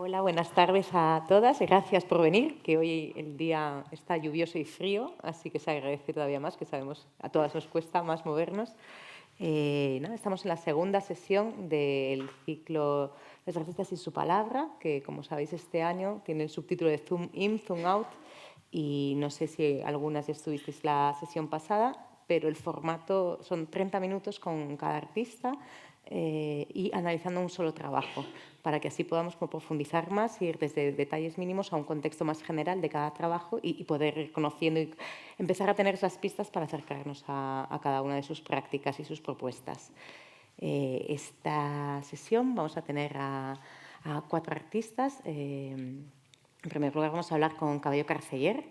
Hola, buenas tardes a todas. Gracias por venir, que hoy el día está lluvioso y frío, así que se agradece todavía más, que sabemos a todas nos cuesta más movernos. Estamos en la segunda sesión del ciclo Los artistas y su palabra, que como sabéis este año tiene el subtítulo de Zoom In, Zoom Out, y no sé si algunas ya estuvisteis la sesión pasada, pero el formato son 30 minutos con cada artista y analizando un solo trabajo, para que así podamos profundizar más y ir desde detalles mínimos a un contexto más general de cada trabajo y poder ir conociendo y empezar a tener esas pistas para acercarnos a cada una de sus prácticas y sus propuestas. Esta sesión vamos a tener a 4 artistas. En primer lugar vamos a hablar con Cabello Carceller,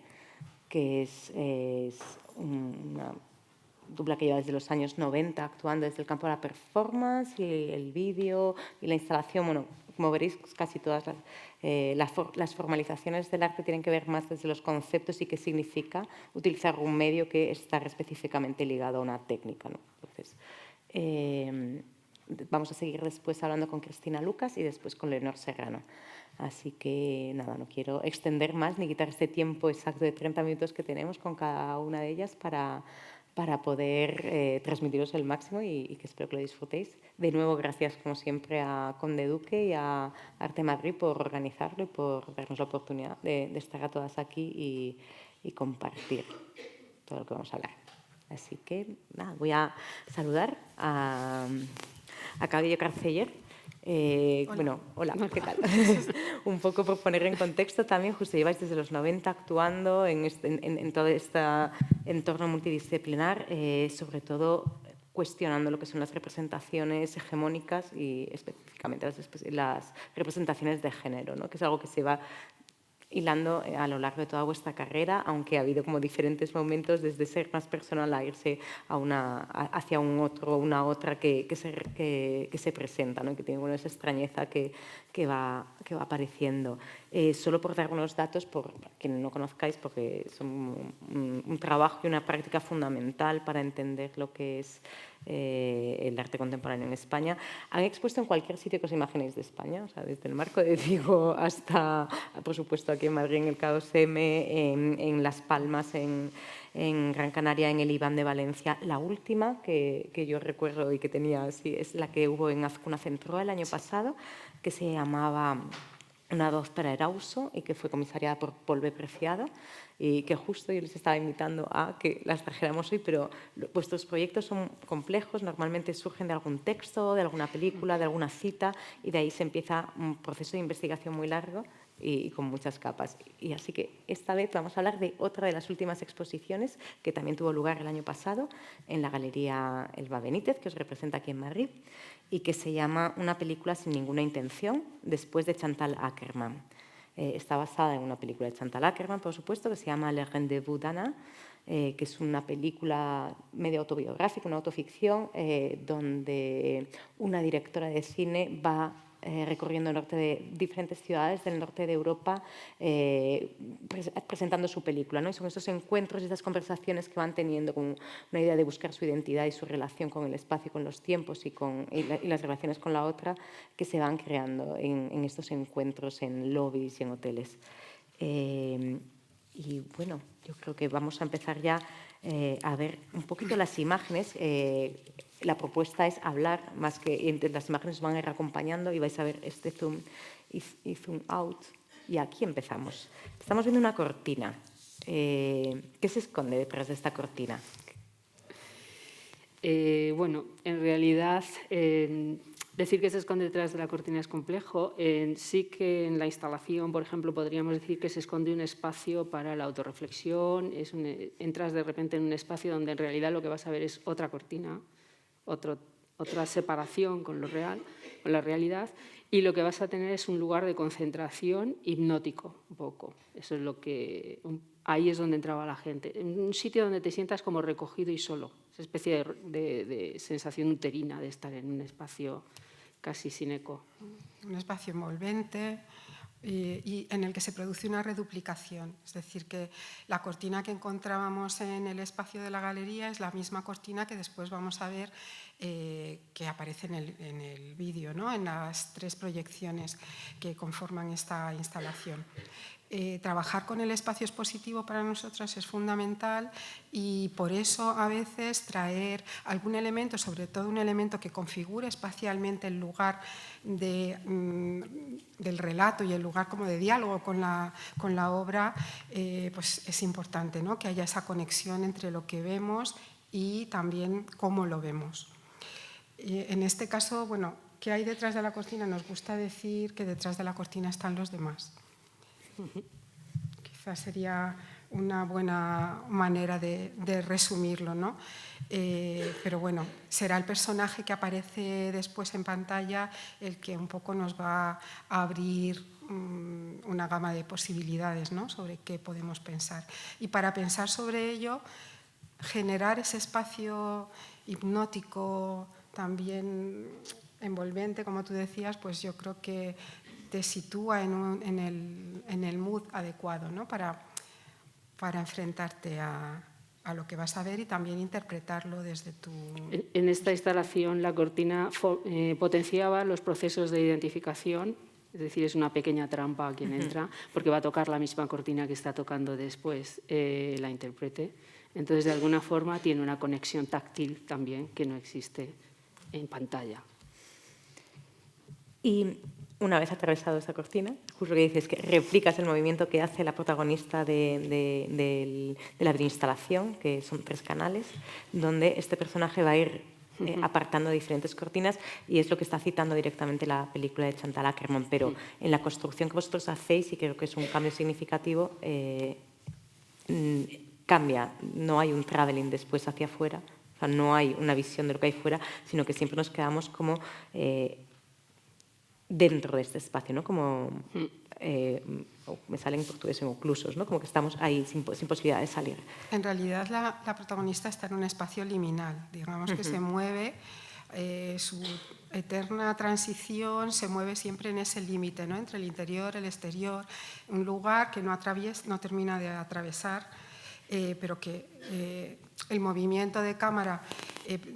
que es una dupla que lleva desde los años 90 actuando desde el campo de la performance y el vídeo y la instalación. Bueno, como veréis, casi todas las formalizaciones del arte tienen que ver más desde los conceptos y qué significa utilizar un medio que está específicamente ligado a una técnica, ¿no? Entonces, vamos a seguir después hablando con Cristina Lucas y después con Leonor Serrano. Así que, nada, no quiero extender más ni quitar este tiempo exacto de 30 minutos que tenemos con cada una de ellas para poder transmitiros el máximo y que espero que lo disfrutéis. De nuevo, gracias, como siempre, a Conde Duque y a Arte Madrid por organizarlo y por darnos la oportunidad de estar a todas aquí y compartir todo lo que vamos a hablar. Así que, nada, voy a saludar a Cabello Carceller. Hola. Bueno, hola, ¿qué tal? Un poco por poner en contexto también, justo lleváis desde los 90 actuando en todo este entorno multidisciplinar, sobre todo cuestionando lo que son las representaciones hegemónicas y específicamente las representaciones de género, ¿no? Que es algo que se va hilando a lo largo de toda vuestra carrera, aunque ha habido como diferentes momentos desde ser más personal a irse hacia un otro, una otra que se presenta, ¿no? Que tiene esa extrañeza que va apareciendo. Solo por dar unos datos, por quien no conozcáis, porque son un trabajo y una práctica fundamental para entender lo que es el arte contemporáneo en España. Han expuesto en cualquier sitio que os imaginéis de España, o sea, desde el Marco de Vigo hasta, por supuesto, aquí en Madrid, en el KOSM, en Las Palmas, en Gran Canaria, en el Iván de Valencia. La última que yo recuerdo y que tenía así es la que hubo en Azcuna Centro el año pasado, que se llamaba Una voz para Erauso y que fue comisariada por Polve Preciado, y que justo yo les estaba invitando a que las trajéramos hoy, pero vuestros proyectos son complejos, normalmente surgen de algún texto, de alguna película, de alguna cita, y de ahí se empieza un proceso de investigación muy largo y con muchas capas. Y así que esta vez vamos a hablar de otra de las últimas exposiciones que también tuvo lugar el año pasado en la Galería Elba Benítez, que os representa aquí en Madrid, y que se llama Una película sin ninguna intención, después de Chantal Akerman. Está basada en una película de Chantal Akerman, por supuesto, que se llama Le Rendez-vous d'Anna, que es una película medio autobiográfica, una autoficción, donde una directora de cine va recorriendo diferentes ciudades del norte de Europa presentando su película, ¿no? Y son esos encuentros y esas conversaciones que van teniendo con una idea de buscar su identidad y su relación con el espacio, con los tiempos y las relaciones con la otra que se van creando en estos encuentros en lobbies y en hoteles. Y bueno, yo creo que vamos a empezar ya a ver un poquito las imágenes. La propuesta es hablar, más que entre las imágenes van a ir acompañando y vais a ver este zoom y zoom out. Y aquí empezamos. Estamos viendo una cortina. ¿Qué se esconde detrás de esta cortina? Bueno, en realidad, decir que se esconde detrás de la cortina es complejo. Sí que en la instalación, por ejemplo, podríamos decir que se esconde un espacio para la autorreflexión. Entras de repente en un espacio donde en realidad lo que vas a ver es otra cortina, otra separación con lo real, con la realidad, y lo que vas a tener es un lugar de concentración hipnótico, un poco. Eso es lo que... Ahí es donde entraba la gente. En un sitio donde te sientas como recogido y solo. Esa especie de sensación uterina de estar en un espacio casi sin eco. Un espacio envolvente y en el que se produce una reduplicación. Es decir, que la cortina que encontrábamos en el espacio de la galería es la misma cortina que después vamos a ver que aparece en el vídeo, ¿no? En las 3 proyecciones que conforman esta instalación. Trabajar con el espacio expositivo para nosotras es fundamental y por eso a veces traer algún elemento, sobre todo un elemento que configure espacialmente el lugar del relato y el lugar como de diálogo con la obra, pues es importante, ¿no? Que haya esa conexión entre lo que vemos y también cómo lo vemos. En este caso, bueno, ¿qué hay detrás de la cortina? Nos gusta decir que detrás de la cortina están los demás. Quizás sería una buena manera de resumirlo, ¿no? Pero bueno, será el personaje que aparece después en pantalla el que un poco nos va a abrir una gama de posibilidades, ¿no? Sobre qué podemos pensar. Y para pensar sobre ello, generar ese espacio hipnótico, también envolvente, como tú decías, pues yo creo que te sitúa en el mood adecuado, ¿no? para enfrentarte a lo que vas a ver y también interpretarlo desde tu... En esta instalación la cortina potenciaba los procesos de identificación, es decir, es una pequeña trampa a quien entra, porque va a tocar la misma cortina que está tocando después la intérprete. Entonces, de alguna forma, tiene una conexión táctil también que no existe en pantalla. Y una vez atravesado esa cortina, justo lo que dices, que replicas el movimiento que hace la protagonista de la instalación, que son 3 canales, donde este personaje va a ir apartando diferentes cortinas, y es lo que está citando directamente la película de Chantal Akerman, pero en la construcción que vosotros hacéis, y creo que es un cambio significativo, cambia, no hay un traveling después hacia afuera, o sea, no hay una visión de lo que hay fuera, sino que siempre nos quedamos como dentro de este espacio, ¿no? Como, me salen en portugués oclusos, ¿no? Como que estamos ahí sin posibilidad de salir. En realidad la protagonista está en un espacio liminal, digamos que se mueve, su eterna transición se mueve siempre en ese límite, ¿no? Entre el interior, el exterior, un lugar que no termina de atravesar, pero que el movimiento de cámara,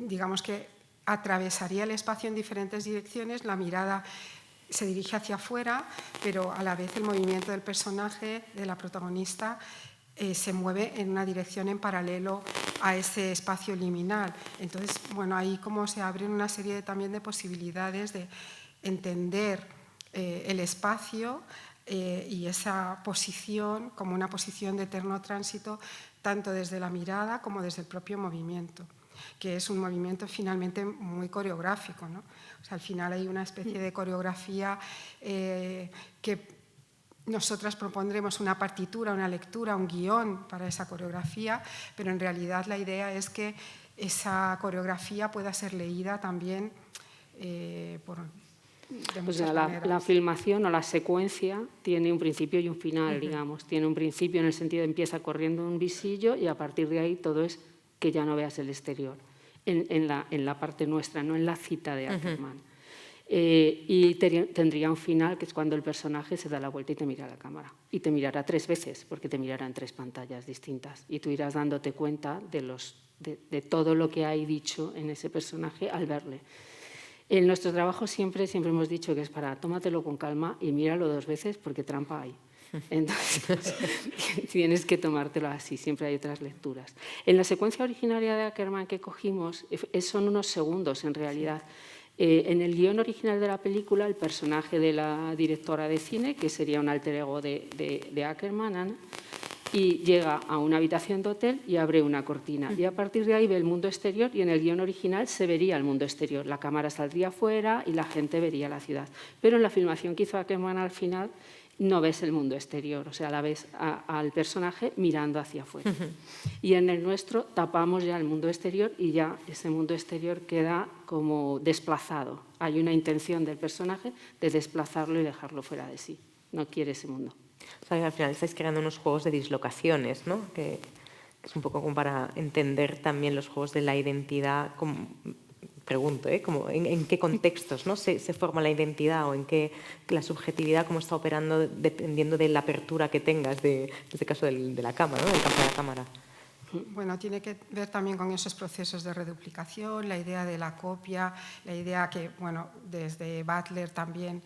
digamos que atravesaría el espacio en diferentes direcciones, la mirada se dirige hacia afuera, pero a la vez el movimiento del personaje, de la protagonista, se mueve en una dirección en paralelo a ese espacio liminal. Entonces, bueno, ahí como se abren una serie también de posibilidades de entender el espacio y esa posición como una posición de eterno tránsito, tanto desde la mirada como desde el propio movimiento, que es un movimiento finalmente muy coreográfico, ¿no? O sea, al final hay una especie de coreografía que nosotras propondremos una partitura, una lectura, un guión para esa coreografía, pero en realidad la idea es que esa coreografía pueda ser leída también de muchas maneras. La filmación o la secuencia tiene un principio y un final, digamos. Tiene un principio en el sentido de empieza corriendo un visillo y a partir de ahí todo es que ya no veas el exterior, en la parte nuestra, no en la cita de Akerman. Y tendría un final, que es cuando el personaje se da la vuelta y te mira a la cámara. Y te mirará 3 veces, porque te mirará en 3 pantallas distintas. Y tú irás dándote cuenta de todo lo que hay dicho en ese personaje al verle. En nuestro trabajo siempre hemos dicho que es para tómatelo con calma y míralo 2 veces porque trampa hay. Entonces, tienes que tomártelo así, siempre hay otras lecturas. En la secuencia originaria de Akerman que cogimos, son unos segundos en realidad. En el guión original de la película, el personaje de la directora de cine, que sería un alter ego de Akerman, Ana, y llega a una habitación de hotel y abre una cortina. Y a partir de ahí ve el mundo exterior y en el guión original se vería el mundo exterior. La cámara saldría fuera y la gente vería la ciudad. Pero en la filmación que hizo Akerman al final no ves el mundo exterior, o sea, la ves al personaje mirando hacia afuera. Y en el nuestro tapamos ya el mundo exterior y ya ese mundo exterior queda como desplazado. Hay una intención del personaje de desplazarlo y dejarlo fuera de sí. No quiere ese mundo. O sea, al final estáis creando unos juegos de dislocaciones, ¿no? Que es un poco como para entender también los juegos de la identidad, pregunto, como en qué contextos, ¿no? se forma la identidad o en qué la subjetividad cómo está operando dependiendo de la apertura que tengas, en este caso de la cámara, ¿no? Del campo de la cámara. Bueno, tiene que ver también con esos procesos de reduplicación, la idea de la copia, la idea que, bueno, desde Butler también,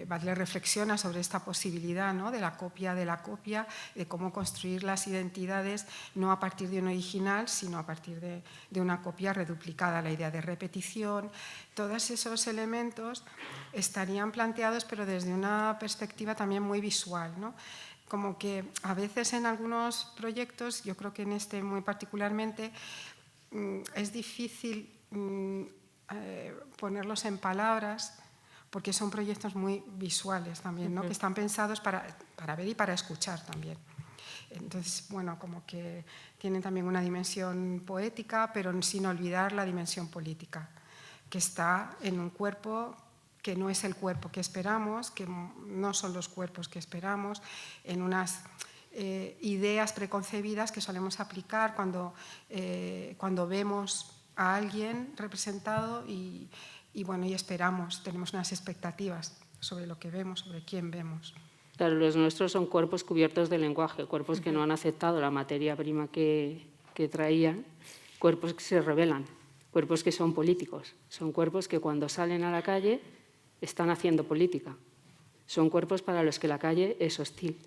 Butler reflexiona sobre esta posibilidad, ¿no?, de la copia, de cómo construir las identidades no a partir de un original, sino a partir de una copia reduplicada, la idea de repetición. Todos esos elementos estarían planteados, pero desde una perspectiva también muy visual, ¿no? Como que a veces en algunos proyectos, yo creo que en este muy particularmente, es difícil ponerlos en palabras, porque son proyectos muy visuales también, ¿no? Que están pensados para ver y para escuchar también. Entonces, bueno, como que tienen también una dimensión poética, pero sin olvidar la dimensión política, que está en un cuerpo que no es el cuerpo que esperamos, que no son los cuerpos que esperamos, en unas ideas preconcebidas que solemos aplicar cuando vemos a alguien representado y esperamos, tenemos unas expectativas sobre lo que vemos, sobre quién vemos. Claro, los nuestros son cuerpos cubiertos de lenguaje, cuerpos que no han aceptado la materia prima que traían, cuerpos que se rebelan, cuerpos que son políticos, son cuerpos que cuando salen a la calle están haciendo política. Son cuerpos para los que la calle es hostil.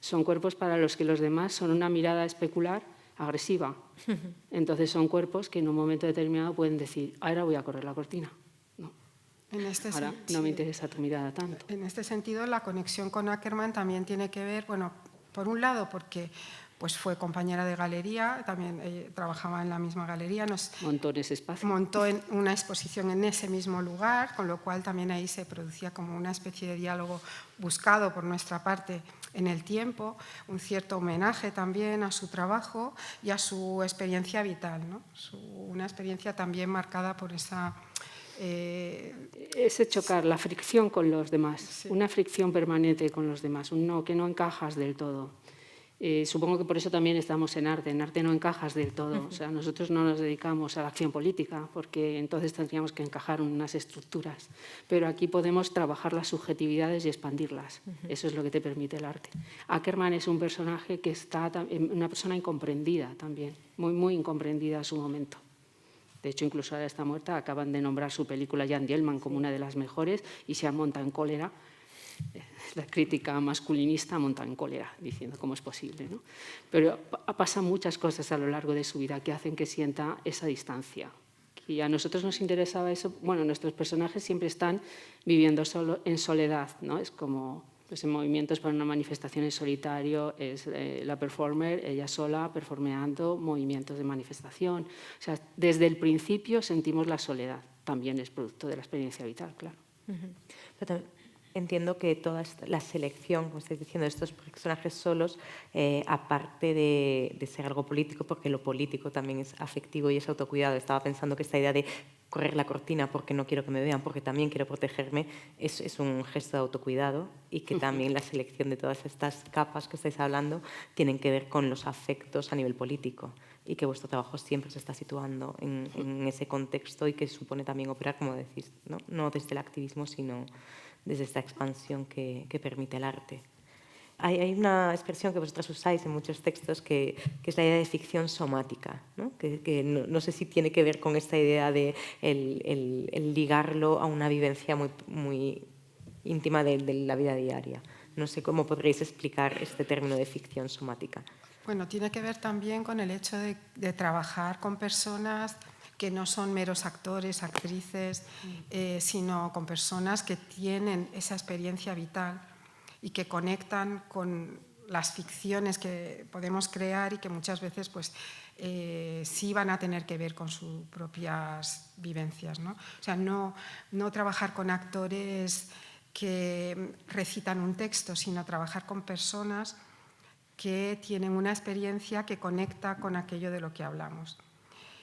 Son cuerpos para los que los demás son una mirada especular agresiva. Entonces son cuerpos que en un momento determinado pueden decir, ahora voy a correr la cortina. No. Ahora no me interesa tu mirada tanto. En este sentido, la conexión con Ackerman también tiene que ver, bueno, por un lado porque pues fue compañera de galería, también trabajaba en la misma galería. Montó en ese espacio. Montó en una exposición en ese mismo lugar, con lo cual también ahí se producía como una especie de diálogo buscado por nuestra parte en el tiempo, un cierto homenaje también a su trabajo y a su experiencia vital, ¿no? Una experiencia también marcada por esa... ese chocar, la fricción con los demás, sí. Una fricción permanente con los demás, que no encajas del todo. Supongo que por eso también estamos en arte no encajas del todo, o sea, nosotros no nos dedicamos a la acción política porque entonces tendríamos que encajar en unas estructuras, pero aquí podemos trabajar las subjetividades y expandirlas, eso es lo que te permite el arte. Ackerman es un personaje que está, una persona incomprendida también, muy, muy incomprendida a su momento. De hecho, incluso ahora está muerta, acaban de nombrar su película Jan Dielman como una de las mejores y se han montado en cólera. La crítica masculinista monta en cólera, diciendo cómo es posible, ¿no? Pero pasan muchas cosas a lo largo de su vida que hacen que sienta esa distancia. Y a nosotros nos interesaba eso. Bueno, nuestros personajes siempre están viviendo solo en soledad, ¿no? Es como pues, en movimientos para una manifestación en solitario, es la performer, ella sola, performeando movimientos de manifestación. O sea, desde el principio sentimos la soledad. También es producto de la experiencia vital, claro. Entiendo que toda la selección, como estáis diciendo, de estos personajes solos, aparte de ser algo político, porque lo político también es afectivo y es autocuidado. Estaba pensando que esta idea de correr la cortina porque no quiero que me vean, porque también quiero protegerme, es un gesto de autocuidado y que también la selección de todas estas capas que estáis hablando tienen que ver con los afectos a nivel político y que vuestro trabajo siempre se está situando en ese contexto y que supone también operar, como decís, no desde el activismo, sino desde esta expansión que permite el arte. Hay una expresión que vosotras usáis en muchos textos que es la idea de ficción somática, ¿no? Que no sé si tiene que ver con esta idea de el ligarlo a una vivencia muy, muy íntima de la vida diaria. No sé cómo podréis explicar este término de ficción somática. Bueno, tiene que ver también con el hecho de trabajar con personas que no son meros actores, actrices, sino con personas que tienen esa experiencia vital y que conectan con las ficciones que podemos crear y que muchas veces pues, sí van a tener que ver con sus propias vivencias, ¿no? O sea, no trabajar con actores que recitan un texto, sino trabajar con personas que tienen una experiencia que conecta con aquello de lo que hablamos.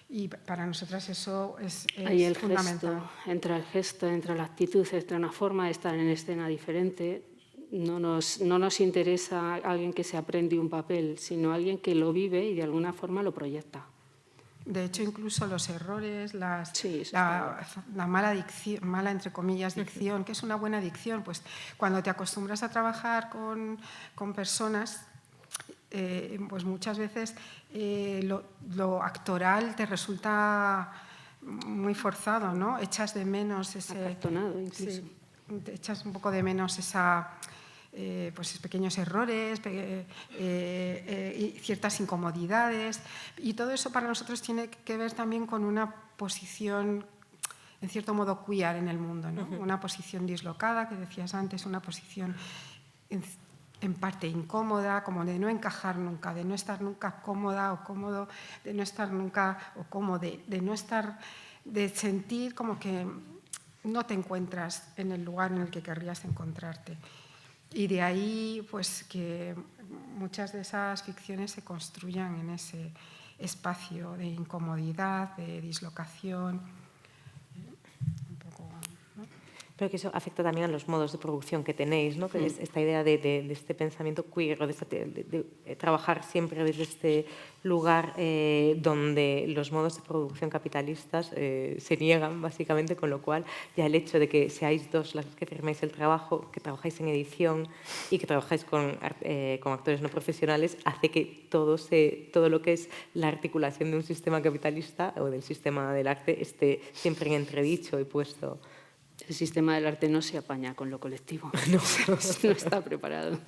Y para nosotras eso es ahí fundamental. Entra el gesto, entra la actitud, entra una forma de estar en escena diferente. No nos interesa alguien que se aprende un papel, sino alguien que lo vive y de alguna forma lo proyecta. De hecho, incluso los errores, la mala, entre comillas, dicción, que es una buena dicción, pues cuando te acostumbras a trabajar con personas, pues muchas veces lo actoral te resulta muy forzado, ¿no? Echas de menos ese... Acartonado, incluso. Sí, te echas un poco de menos pues pequeños errores y ciertas incomodidades. Y todo eso para nosotros tiene que ver también con una posición, en cierto modo, queer en el mundo, ¿no? Una posición dislocada, que decías antes, una posición en parte incómoda, como de no encajar nunca, de no estar nunca cómoda o cómodo, de no estar nunca o cómodo, de no estar, de sentir como que no te encuentras en el lugar en el que querrías encontrarte. Y de ahí, pues, que muchas de esas ficciones se construyan en ese espacio de incomodidad, de dislocación. Un poco, ¿no? Pero que eso afecta también a los modos de producción que tenéis, ¿no? Que es esta idea de este pensamiento queer, o de trabajar siempre desde este lugar donde los modos de producción capitalistas se niegan, básicamente, con lo cual ya el hecho de que seáis dos las que firméis el trabajo, que trabajáis en edición y que trabajáis con actores no profesionales, hace que todo lo que es la articulación de un sistema capitalista o del sistema del arte esté siempre en entredicho y puesto. El sistema del arte no se apaña con lo colectivo, no está preparado,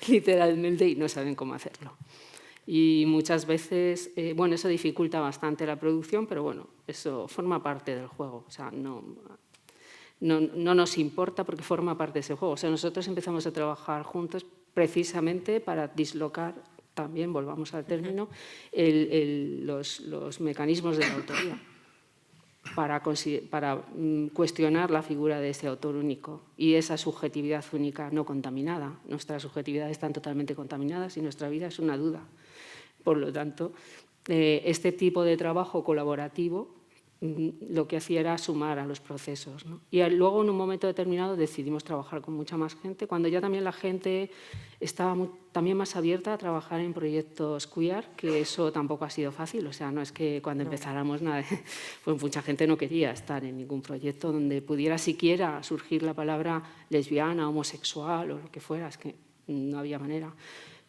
literalmente, y no saben cómo hacerlo. Y muchas veces, bueno, eso dificulta bastante la producción, pero bueno, eso forma parte del juego. O sea, no nos importa porque forma parte de ese juego. O sea, nosotros empezamos a trabajar juntos precisamente para dislocar, también volvamos al término, los mecanismos de la autoría, para cuestionar la figura de ese autor único y esa subjetividad única no contaminada. Nuestras subjetividades están totalmente contaminadas y nuestra vida es una duda. Por lo tanto, este tipo de trabajo colaborativo lo que hacía era sumar a los procesos, ¿no? Y luego, en un momento determinado, decidimos trabajar con mucha más gente, cuando ya también la gente estaba también más abierta a trabajar en proyectos queer, que eso tampoco ha sido fácil. O sea, no es que cuando empezáramos pues mucha gente no quería estar en ningún proyecto donde pudiera siquiera surgir la palabra lesbiana, homosexual o lo que fuera, es que no había manera.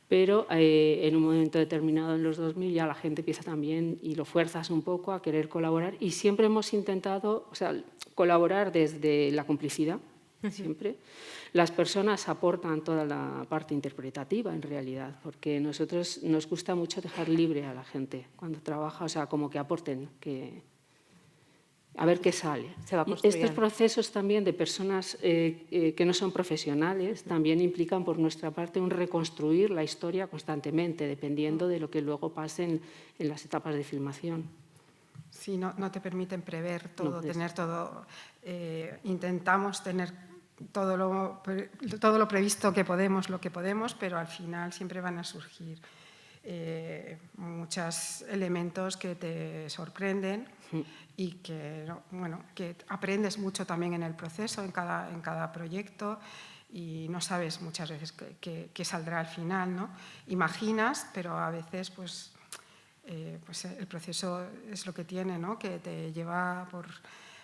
Pero en un momento determinado, en los 2000, ya la gente empieza también, y lo fuerzas un poco, a querer colaborar. Y siempre hemos intentado, o sea, colaborar desde la complicidad, siempre. Las personas aportan toda la parte interpretativa, en realidad, porque nosotros nos gusta mucho dejar libre a la gente cuando trabaja, o sea, como que aporten, a ver qué sale. Y estos procesos también de personas que no son profesionales también implican por nuestra parte un reconstruir la historia constantemente, dependiendo de lo que luego pase en las etapas de filmación. Sí, no te permiten prever todo, tener todo. Intentamos tener todo lo previsto que podemos, lo que podemos, pero al final siempre van a surgir muchos elementos que te sorprenden y que, bueno, que aprendes mucho también en el proceso, en cada proyecto, y no sabes muchas veces qué saldrá al final, ¿no? Imaginas, pero a veces pues el proceso es lo que tiene, ¿no? Que te lleva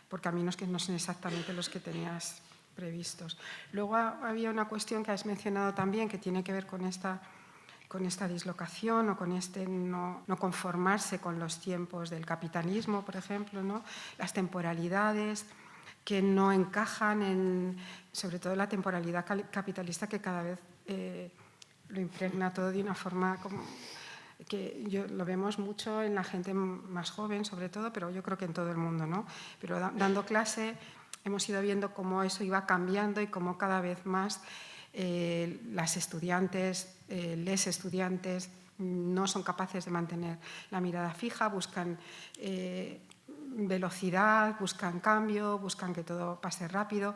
por caminos que no son exactamente los que tenías previstos. Luego había una cuestión que has mencionado también, que tiene que ver con esta dislocación o con este no conformarse con los tiempos del capitalismo, por ejemplo, ¿no? Las temporalidades que no encajan sobre todo la temporalidad capitalista, que cada vez lo impregna todo de una forma que lo vemos mucho en la gente más joven, sobre todo, pero yo creo que en todo el mundo, ¿no? Pero dando clase hemos ido viendo cómo eso iba cambiando y cómo cada vez más las estudiantes, les estudiantes no son capaces de mantener la mirada fija, buscan velocidad, buscan cambio, buscan que todo pase rápido.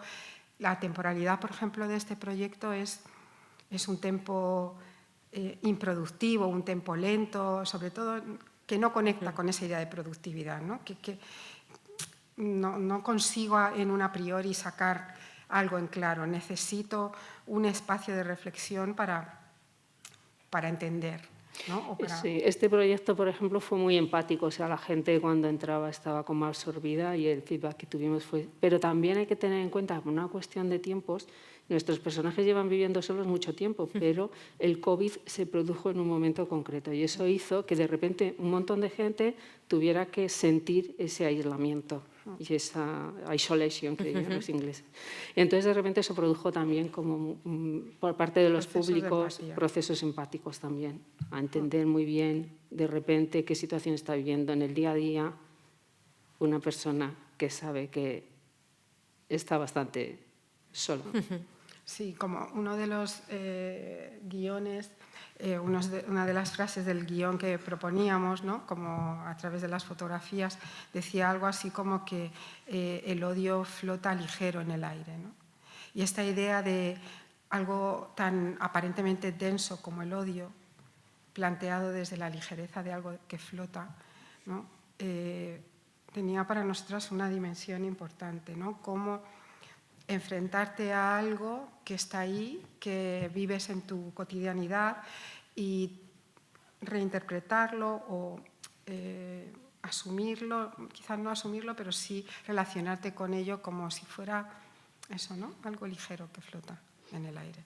La temporalidad, por ejemplo, de este proyecto es un tempo improductivo, un tempo lento, sobre todo que no conecta con esa idea de productividad, ¿no? Que no consigo en un a priori sacar algo en claro. Necesito un espacio de reflexión para entender, ¿no? Sí, este proyecto, por ejemplo, fue muy empático. O sea, la gente cuando entraba estaba como absorbida y el feedback que tuvimos fue... Pero también hay que tener en cuenta, por una cuestión de tiempos, Nuestros personajes llevan viviendo solos mucho tiempo, pero el COVID se produjo en un momento concreto y eso hizo que de repente un montón de gente tuviera que sentir ese aislamiento y esa isolation que dirían los ingleses. Y entonces de repente eso produjo también como por parte de los públicos procesos empáticos también, a entender muy bien de repente qué situación está viviendo en el día a día una persona que sabe que está bastante sola. Sí, como uno de los guiones, una de las frases del guión que proponíamos, ¿no? Como a través de las fotografías, decía algo así como que el odio flota ligero en el aire, ¿no? Y esta idea de algo tan aparentemente denso como el odio, planteado desde la ligereza de algo que flota, ¿no? Tenía para nosotras una dimensión importante, ¿no? Cómo enfrentarte a algo que está ahí, que vives en tu cotidianidad y reinterpretarlo o asumirlo, quizás no asumirlo, pero sí relacionarte con ello como si fuera eso, ¿no? Algo ligero que flota en el aire.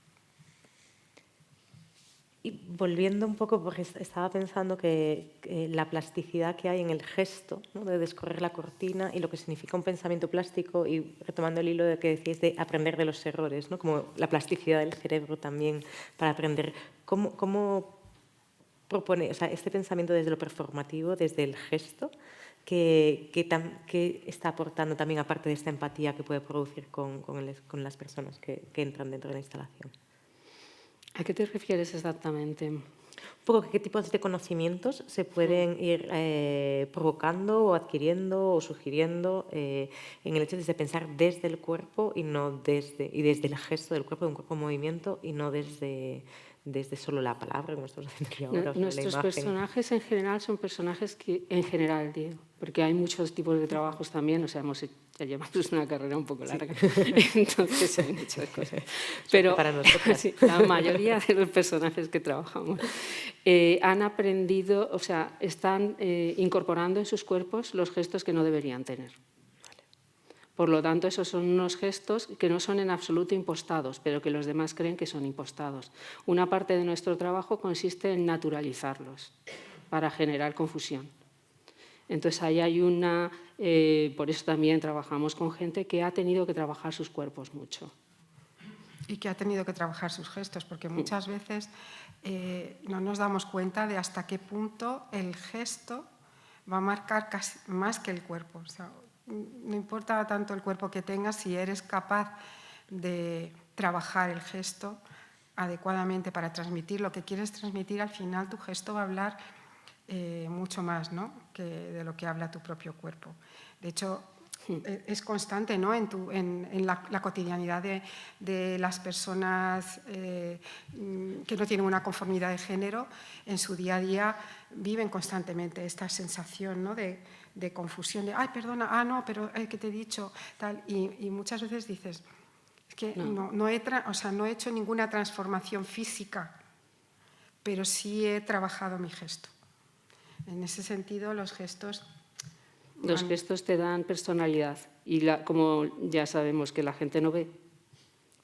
Y volviendo un poco, porque estaba pensando que la plasticidad que hay en el gesto, ¿no? De descorrer la cortina y lo que significa un pensamiento plástico, y retomando el hilo de que decís de aprender de los errores, ¿no? Como la plasticidad del cerebro también para aprender. ¿Cómo propone, o sea, este pensamiento desde lo performativo, desde el gesto, que está aportando también, aparte de esta empatía que puede producir con las personas que entran dentro de la instalación? ¿A qué te refieres exactamente? Un poco qué tipos de conocimientos se pueden ir provocando o adquiriendo o sugiriendo en el hecho de pensar desde el cuerpo y desde el gesto del cuerpo, de un cuerpo en movimiento, y no desde solo la palabra, como estamos haciendo aquí ahora. Nuestros personajes en general son personajes que, en general, digo, porque hay muchos tipos de trabajos también, o sea, ya llevamos una carrera un poco larga, entonces hay muchas cosas. Pero para nosotras. Sí, la mayoría de los personajes que trabajamos han aprendido, o sea, están incorporando en sus cuerpos los gestos que no deberían tener. Por lo tanto, esos son unos gestos que no son en absoluto impostados, pero que los demás creen que son impostados. Una parte de nuestro trabajo consiste en naturalizarlos para generar confusión. Entonces, ahí hay por eso también trabajamos con gente que ha tenido que trabajar sus cuerpos mucho. Y que ha tenido que trabajar sus gestos, porque muchas veces no nos damos cuenta de hasta qué punto el gesto va a marcar casi más que el cuerpo. O sea, no importa tanto el cuerpo que tengas, si eres capaz de trabajar el gesto adecuadamente para transmitir lo que quieres transmitir, al final tu gesto va a hablar mucho más, ¿no? Que de lo que habla tu propio cuerpo. De hecho, es constante, ¿no? en la cotidianidad de las personas que no tienen una conformidad de género, en su día a día viven constantemente esta sensación, ¿no? de confusión, de ¡ay, perdona! ¡Ah, no, pero que te he dicho! Tal. Y muchas veces dices, es que no he hecho ninguna transformación física, pero sí he trabajado mi gesto. En ese sentido, los gestos... Los gestos te dan personalidad y como ya sabemos que la gente no ve,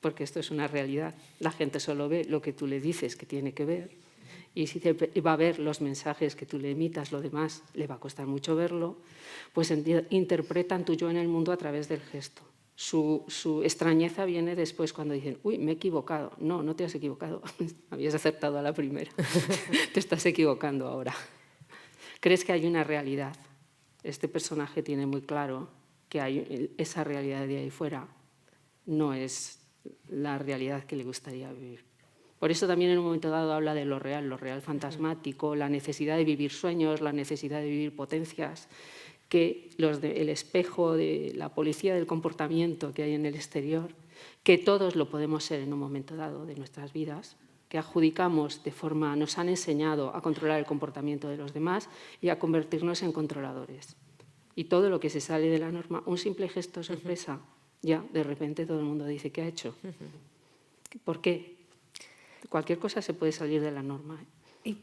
porque esto es una realidad, la gente solo ve lo que tú le dices que tiene que ver, y si va a ver los mensajes que tú le emitas, lo demás le va a costar mucho verlo, pues interpretan tu yo en el mundo a través del gesto. Su extrañeza viene después cuando dicen, uy, me he equivocado. No, no te has equivocado, habías acertado a la primera, te estás equivocando ahora. Crees que hay una realidad. Este personaje tiene muy claro que esa realidad de ahí fuera no es la realidad que le gustaría vivir. Por eso también en un momento dado habla de lo real fantasmático, la necesidad de vivir sueños, la necesidad de vivir potencias, que el espejo de la policía del comportamiento que hay en el exterior, que todos lo podemos ser en un momento dado de nuestras vidas, que adjudicamos nos han enseñado a controlar el comportamiento de los demás y a convertirnos en controladores. Y todo lo que se sale de la norma, un simple gesto sorpresa, ya de repente todo el mundo dice, ¿qué ha hecho? ¿Por qué? Cualquier cosa se puede salir de la norma en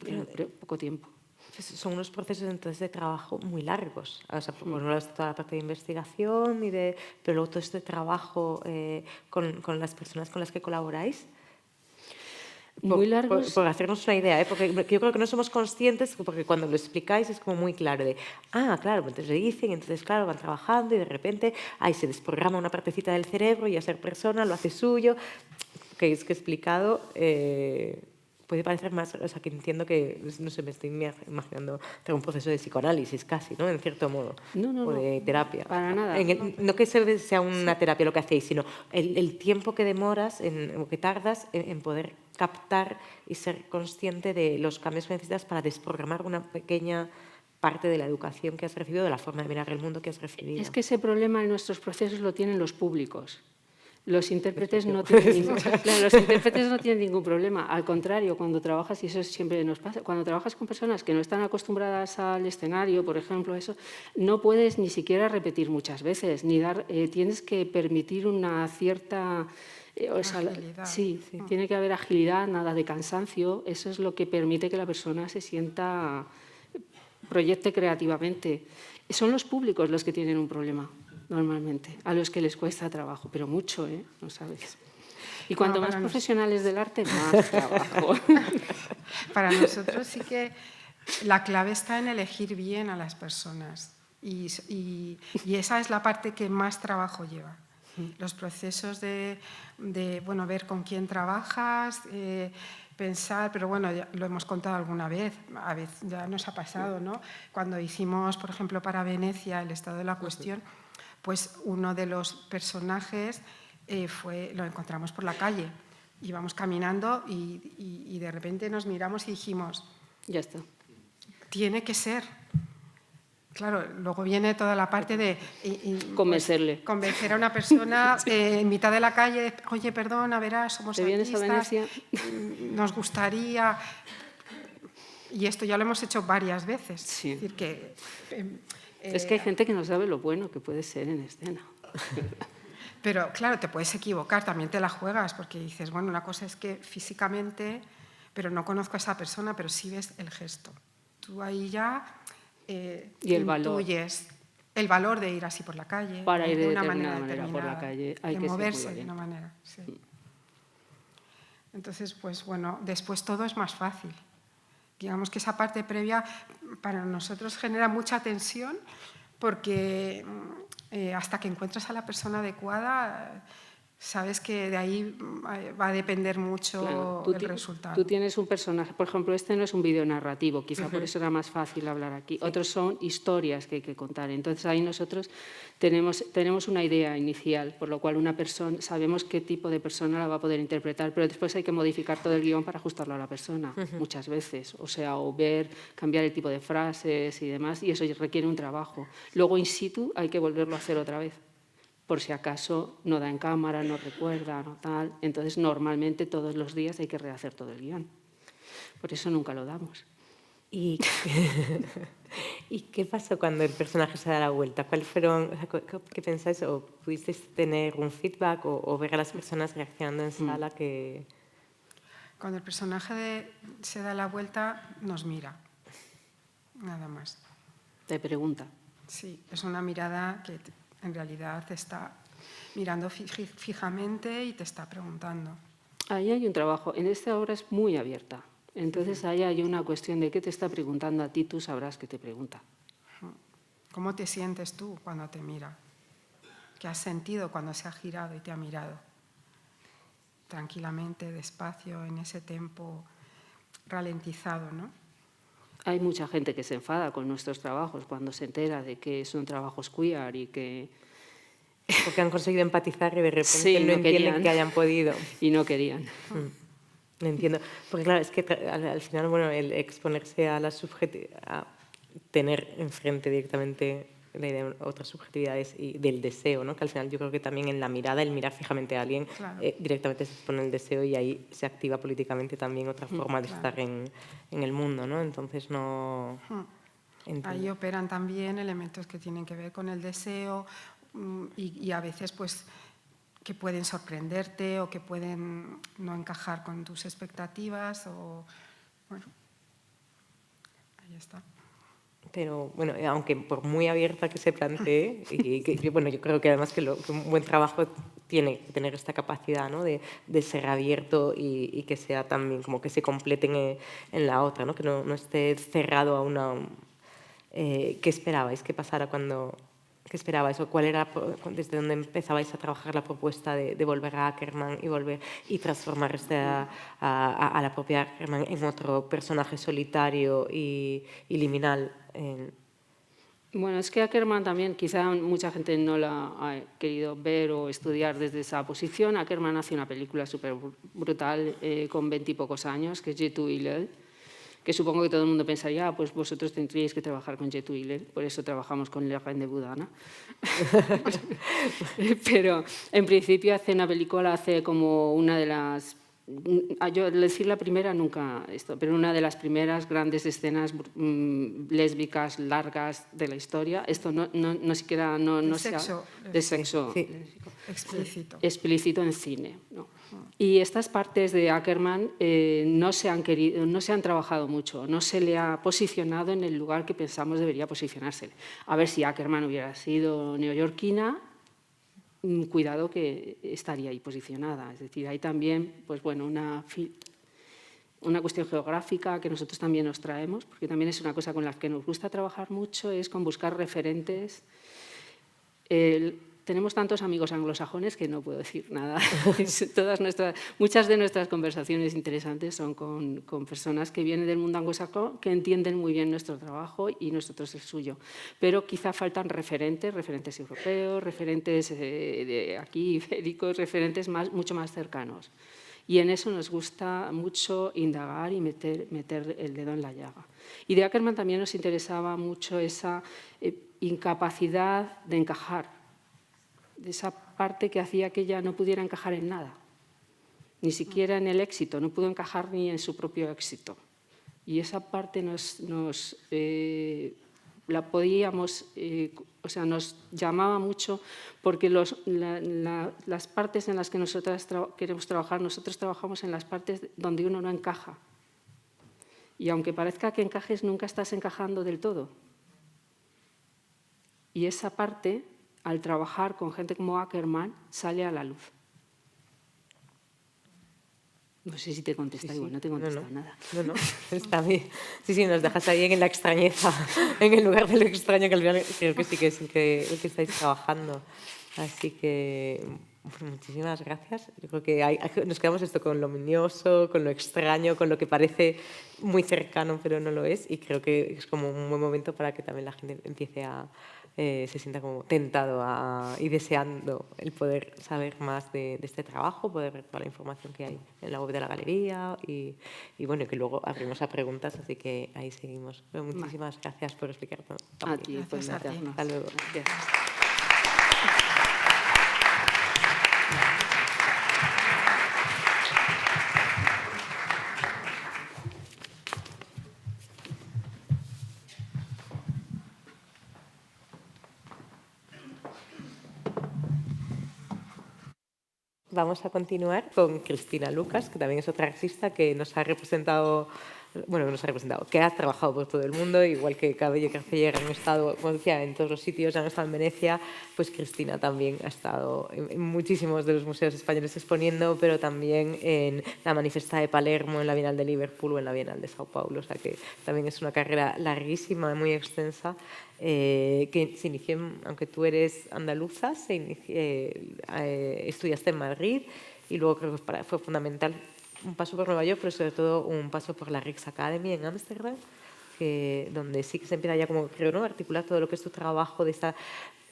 poco tiempo. Pues son unos procesos entonces de trabajo muy largos. O sea, por un lado está toda la parte de investigación, pero luego todo este trabajo con las personas con las que colaboráis. Muy largos. Por hacernos una idea, porque yo creo que no somos conscientes, porque cuando lo explicáis es como muy claro de, claro, entonces le dicen, entonces claro, van trabajando y de repente, se desprograma una partecita del cerebro y a ser persona lo hace suyo, que es que explicado puede parecer más, o sea, que entiendo que, no sé, me estoy imaginando un proceso de psicoanálisis casi, ¿no? En cierto modo. No, o de terapia. para nada. No que sea una terapia lo que hacéis, sino el tiempo que demoras o que tardas en poder captar y ser consciente de los cambios que necesitas para desprogramar una pequeña parte de la educación que has recibido, de la forma de mirar el mundo que has recibido. Es que ese problema en nuestros procesos lo tienen los públicos. Los intérpretes no tienen ningún problema. Al contrario, cuando trabajas, y eso siempre nos pasa, cuando trabajas con personas que no están acostumbradas al escenario, por ejemplo, eso, no puedes ni siquiera repetir muchas veces, ni tienes que permitir una cierta... agilidad. Sí, tiene que haber agilidad, nada de cansancio. Eso es lo que permite que la persona se sienta, proyecte creativamente. Son los públicos los que tienen un problema, normalmente, a los que les cuesta trabajo, pero mucho, ¿no sabes? Y cuanto más profesionales del arte, más trabajo. Para nosotros sí que la clave está en elegir bien a las personas y esa es la parte que más trabajo lleva. Los procesos de bueno, ver con quién trabajas, pensar, pero bueno, ya lo hemos contado alguna vez, a veces ya nos ha pasado, ¿no? Cuando hicimos, por ejemplo, para Venecia, el estado de la cuestión, pues uno de los personajes lo encontramos por la calle. Íbamos caminando y de repente nos miramos y dijimos, ya está. Tiene que ser. Claro, luego viene toda la parte de convencerle. Pues, convencer a una persona en mitad de la calle, oye, perdona, verás, somos artistas, nos gustaría... Y esto ya lo hemos hecho varias veces. Sí. Es decir, que... es que hay gente que no sabe lo bueno que puede ser en escena. Pero claro, te puedes equivocar, también te la juegas, porque dices, bueno, una cosa es que físicamente, pero no conozco a esa persona, pero sí ves el gesto. Tú ahí ya y el intuyes el valor de ir así por la calle, para ir de una manera por la calle, hay de que moverse de una manera. Sí. Entonces, pues bueno, después todo es más fácil. Digamos que esa parte previa para nosotros genera mucha tensión porque hasta que encuentras a la persona adecuada, sabes que de ahí va a depender mucho el resultado. Tú tienes un personaje, por ejemplo, este no es un vídeo narrativo, quizá por eso era más fácil hablar aquí. Sí. Otros son historias que hay que contar. Entonces ahí nosotros tenemos una idea inicial, por lo cual sabemos qué tipo de persona la va a poder interpretar, pero después hay que modificar todo el guión para ajustarlo a la persona, muchas veces. O sea, cambiar el tipo de frases y demás, y eso requiere un trabajo. Luego, in situ, hay que volverlo a hacer otra vez, por si acaso no da en cámara, no recuerda, no tal. Entonces, normalmente, todos los días hay que rehacer todo el guión. Por eso nunca lo damos. ¿Y qué pasó cuando el personaje se da la vuelta? ¿Qué pensáis? ¿O pudisteis tener un feedback o ver a las personas reaccionando en sala? Cuando el personaje se da la vuelta, nos mira. Nada más. Te pregunta. Sí, es una mirada que en realidad te está mirando fijamente y te está preguntando. Ahí hay un trabajo. En esta obra es muy abierta. Entonces ahí hay una cuestión de qué te está preguntando a ti, tú sabrás qué te pregunta. ¿Cómo te sientes tú cuando te mira? ¿Qué has sentido cuando se ha girado y te ha mirado? Tranquilamente, despacio, en ese tempo ralentizado, ¿no? Hay mucha gente que se enfada con nuestros trabajos cuando se entera de que son trabajos queer y que... Porque han conseguido empatizar y de repente no entienden que hayan podido. Y no querían. No entiendo. Porque claro, es que al final, bueno, el exponerse a la a tener enfrente directamente la idea de otras subjetividades y del deseo, ¿no? Que al final yo creo que también en la mirada, el mirar fijamente a alguien, claro, directamente se expone el deseo y ahí se activa políticamente también otra forma de estar en el mundo, ¿no? Entonces no... Ahí operan también elementos que tienen que ver con el deseo y a veces pues que pueden sorprenderte o que pueden no encajar con tus expectativas o bueno, ahí está. Pero bueno, aunque por muy abierta que se plantee, bueno, yo creo que además que un buen trabajo tiene que tener esta capacidad, ¿no? de ser abierto y que sea también como que se completen en la otra, ¿no? Que no esté cerrado a una... ¿Qué esperabais que pasara cuando... ¿Qué esperabais o cuál era, desde dónde empezabais a trabajar la propuesta de volver a Ackerman y transformar a la propia Ackerman en otro personaje solitario y liminal? Bueno, es que Ackerman también, quizá mucha gente no la ha querido ver o estudiar desde esa posición. Ackerman hace una película súper brutal con 20 y pocos años, que es Jet to Hillel, que supongo que todo el mundo pensaría, pues vosotros tendríais que trabajar con Jet to Hillel, por eso trabajamos con La Reine de Budana. Pero en principio hace una película, hace como una de las... Yo decir la primera nunca esto, pero una de las primeras grandes escenas lésbicas largas de la historia. Esto no siquiera de sexo sí. Explícito en cine, ¿no? Y estas partes de Ackerman no se han trabajado mucho, no se le ha posicionado en el lugar que pensamos debería posicionarse. A ver, si Ackerman hubiera sido neoyorquina, cuidado que estaría ahí posicionada. Es decir, hay también, pues bueno, una cuestión geográfica que nosotros también nos traemos, porque también es una cosa con la que nos gusta trabajar mucho, es con buscar referentes. Tenemos tantos amigos anglosajones que no puedo decir nada. Muchas de nuestras conversaciones interesantes son con personas que vienen del mundo anglosajón, que entienden muy bien nuestro trabajo y nosotros el suyo. Pero quizá faltan referentes europeos, referentes de aquí, ibéricos, referentes mucho más cercanos. Y en eso nos gusta mucho indagar y meter el dedo en la llaga. Y de Ackerman también nos interesaba mucho esa incapacidad de encajar, de esa parte que hacía que ella no pudiera encajar en nada, ni siquiera en el éxito, no pudo encajar ni en su propio éxito. Y esa parte la podíamos, nos llamaba mucho porque las partes en las que nosotros queremos trabajar, nosotros trabajamos en las partes donde uno no encaja. Y aunque parezca que encajes, nunca estás encajando del todo. Y esa parte, al trabajar con gente como Ackerman, sale a la luz. No sé si te contesta, igual no te contesta nada. No, está bien. Sí, nos dejas ahí en la extrañeza, en el lugar de lo extraño, que al final creo que sí que es el que estáis trabajando. Así que muchísimas gracias. Yo creo que nos quedamos esto con lo minioso, con lo extraño, con lo que parece muy cercano pero no lo es, y creo que es como un buen momento para que también la gente empiece se sienta como tentado y deseando el poder saber más de este trabajo, poder ver toda la información que hay en la web de la galería y bueno, que luego abrimos a preguntas, así que ahí seguimos. Pero muchísimas gracias por explicar todo. A ti, pues Gracias a ti. Hasta luego. Gracias. Vamos a continuar con Cristina Lucas, que también es otra artista que nos ha representado, que ha trabajado por todo el mundo, igual que Cabello y Carceller han estado, como decía, en todos los sitios, han estado en Venecia, pues Cristina también ha estado en muchísimos de los museos españoles exponiendo, pero también en la Manifesta de Palermo, en la Bienal de Liverpool o en la Bienal de Sao Paulo, o sea que también es una carrera larguísima, muy extensa, que se inició, aunque tú eres andaluza, estudiaste en Madrid y luego creo que fue fundamental un paso por Nueva York, pero sobre todo un paso por la Rijks Academy en Ámsterdam, donde sí que se empieza ya como, creo, ¿no?, articular todo lo que es tu trabajo de esta...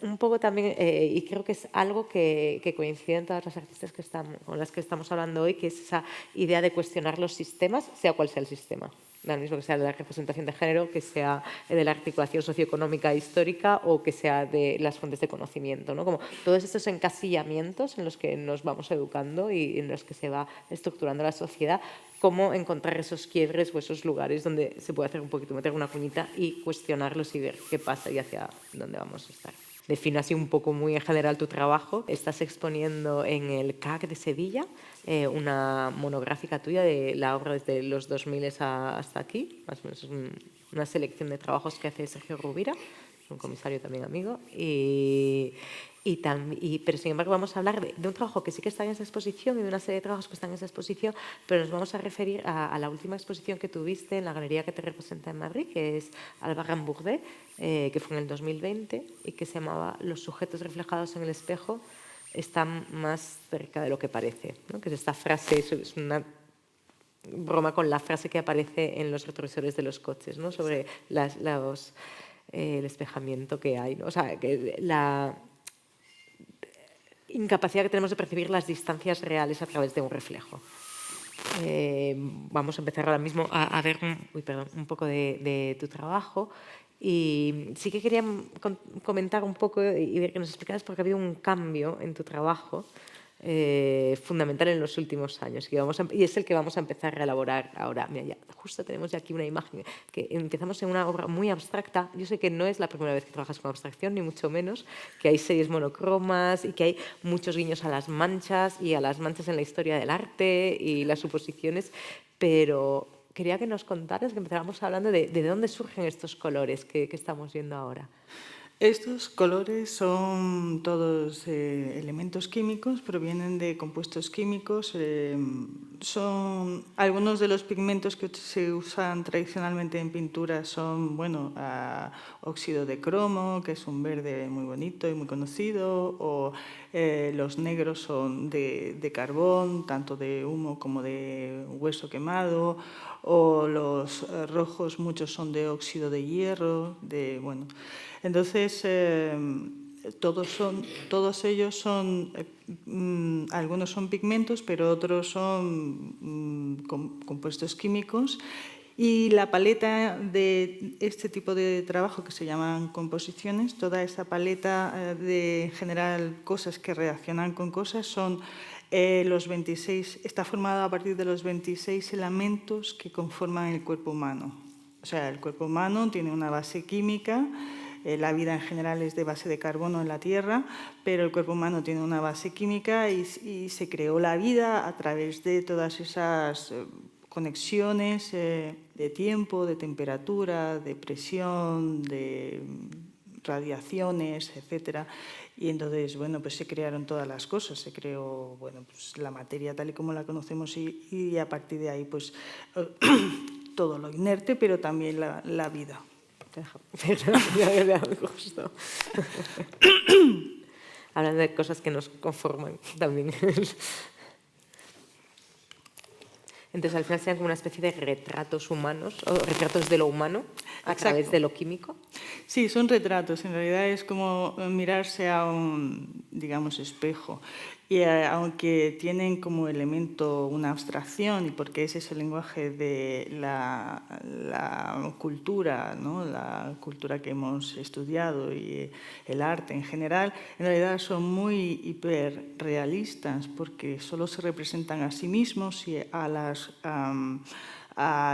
Un poco también, y creo que es algo que coincide en todas las artistas con las que estamos hablando hoy, que es esa idea de cuestionar los sistemas, sea cual sea el sistema. Da lo mismo que sea de la representación de género, que sea de la articulación socioeconómica e histórica o que sea de las fuentes de conocimiento, ¿no? Como todos estos encasillamientos en los que nos vamos educando y en los que se va estructurando la sociedad, cómo encontrar esos quiebres o esos lugares donde se puede hacer un poquito, meter una cuñita y cuestionarlos y ver qué pasa y hacia dónde vamos a estar. Defino así un poco muy en general tu trabajo. Estás exponiendo en el CAC de Sevilla una monográfica tuya de la obra desde los 2000 hasta aquí, más o menos una selección de trabajos que hace Sergio Rubira, un comisario también amigo, pero sin embargo vamos a hablar de un trabajo que sí que está en esa exposición y de una serie de trabajos que están en esa exposición, pero nos vamos a referir a la última exposición que tuviste en la galería que te representa en Madrid, que es Albarrán Bourdet, que fue en el 2020 y que se llamaba Los sujetos reflejados en el espejo están más cerca de lo que parece, ¿no? Que es esta frase, es una broma con la frase que aparece en los retrovisores de los coches, ¿no? Sobre el espejamiento que hay, ¿no? O sea, que la incapacidad que tenemos de percibir las distancias reales a través de un reflejo. Vamos a empezar ahora mismo a ver un poco de tu trabajo. Y sí que quería comentar un poco y ver que nos explicaras porque ha habido un cambio en tu trabajo fundamental en los últimos años y es el que vamos a empezar a elaborar ahora. Mira, justo tenemos ya aquí una imagen que empezamos en una obra muy abstracta. Yo sé que no es la primera vez que trabajas con abstracción, ni mucho menos, que hay series monocromas y que hay muchos guiños a las manchas y a las manchas en la historia del arte y las suposiciones, pero quería que nos contaras, que empezáramos hablando de dónde surgen estos colores que estamos viendo ahora. Estos colores son todos elementos químicos, provienen de compuestos químicos, son algunos de los pigmentos que se usan tradicionalmente en pintura son, bueno, óxido de cromo, que es un verde muy bonito y muy conocido, o los negros son de carbón, tanto de humo como de hueso quemado, o los rojos muchos son de óxido de hierro, bueno. Entonces, todos ellos son, algunos son pigmentos, pero otros son compuestos químicos. Y la paleta de este tipo de trabajo, que se llaman composiciones, toda esa paleta de general cosas que reaccionan con cosas, son los 26, está formada a partir de los 26 elementos que conforman el cuerpo humano. O sea, el cuerpo humano tiene una base química. La vida en general es de base de carbono en la Tierra, pero el cuerpo humano tiene una base química y se creó la vida a través de todas esas conexiones de tiempo, de temperatura, de presión, de radiaciones, etcétera. Y entonces, bueno, pues se crearon todas las cosas, se creó, bueno, pues la materia tal y como la conocemos y a partir de ahí, pues todo lo inerte, pero también la vida. Justo. Hablando de cosas que nos conforman también. Entonces, al final sean como una especie de retratos humanos, o retratos de lo humano a través de lo químico. Sí, son retratos. En realidad es como mirarse a un, digamos, espejo. Y aunque tienen como elemento una abstracción, y porque ese es el lenguaje de la cultura, ¿no? La cultura que hemos estudiado y el arte en general, en realidad son muy hiperrealistas porque solo se representan a sí mismos y a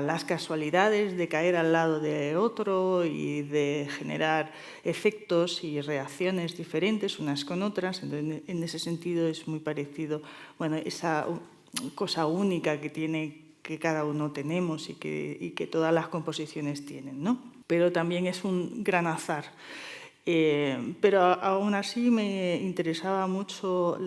las casualidades de caer al lado de otro y de generar efectos y reacciones diferentes unas con otras. Entonces, en ese sentido es muy parecido, bueno, esa cosa única que cada uno tenemos y que todas las composiciones tienen, ¿no? Pero también es un gran azar. Pero aún así me interesaba mucho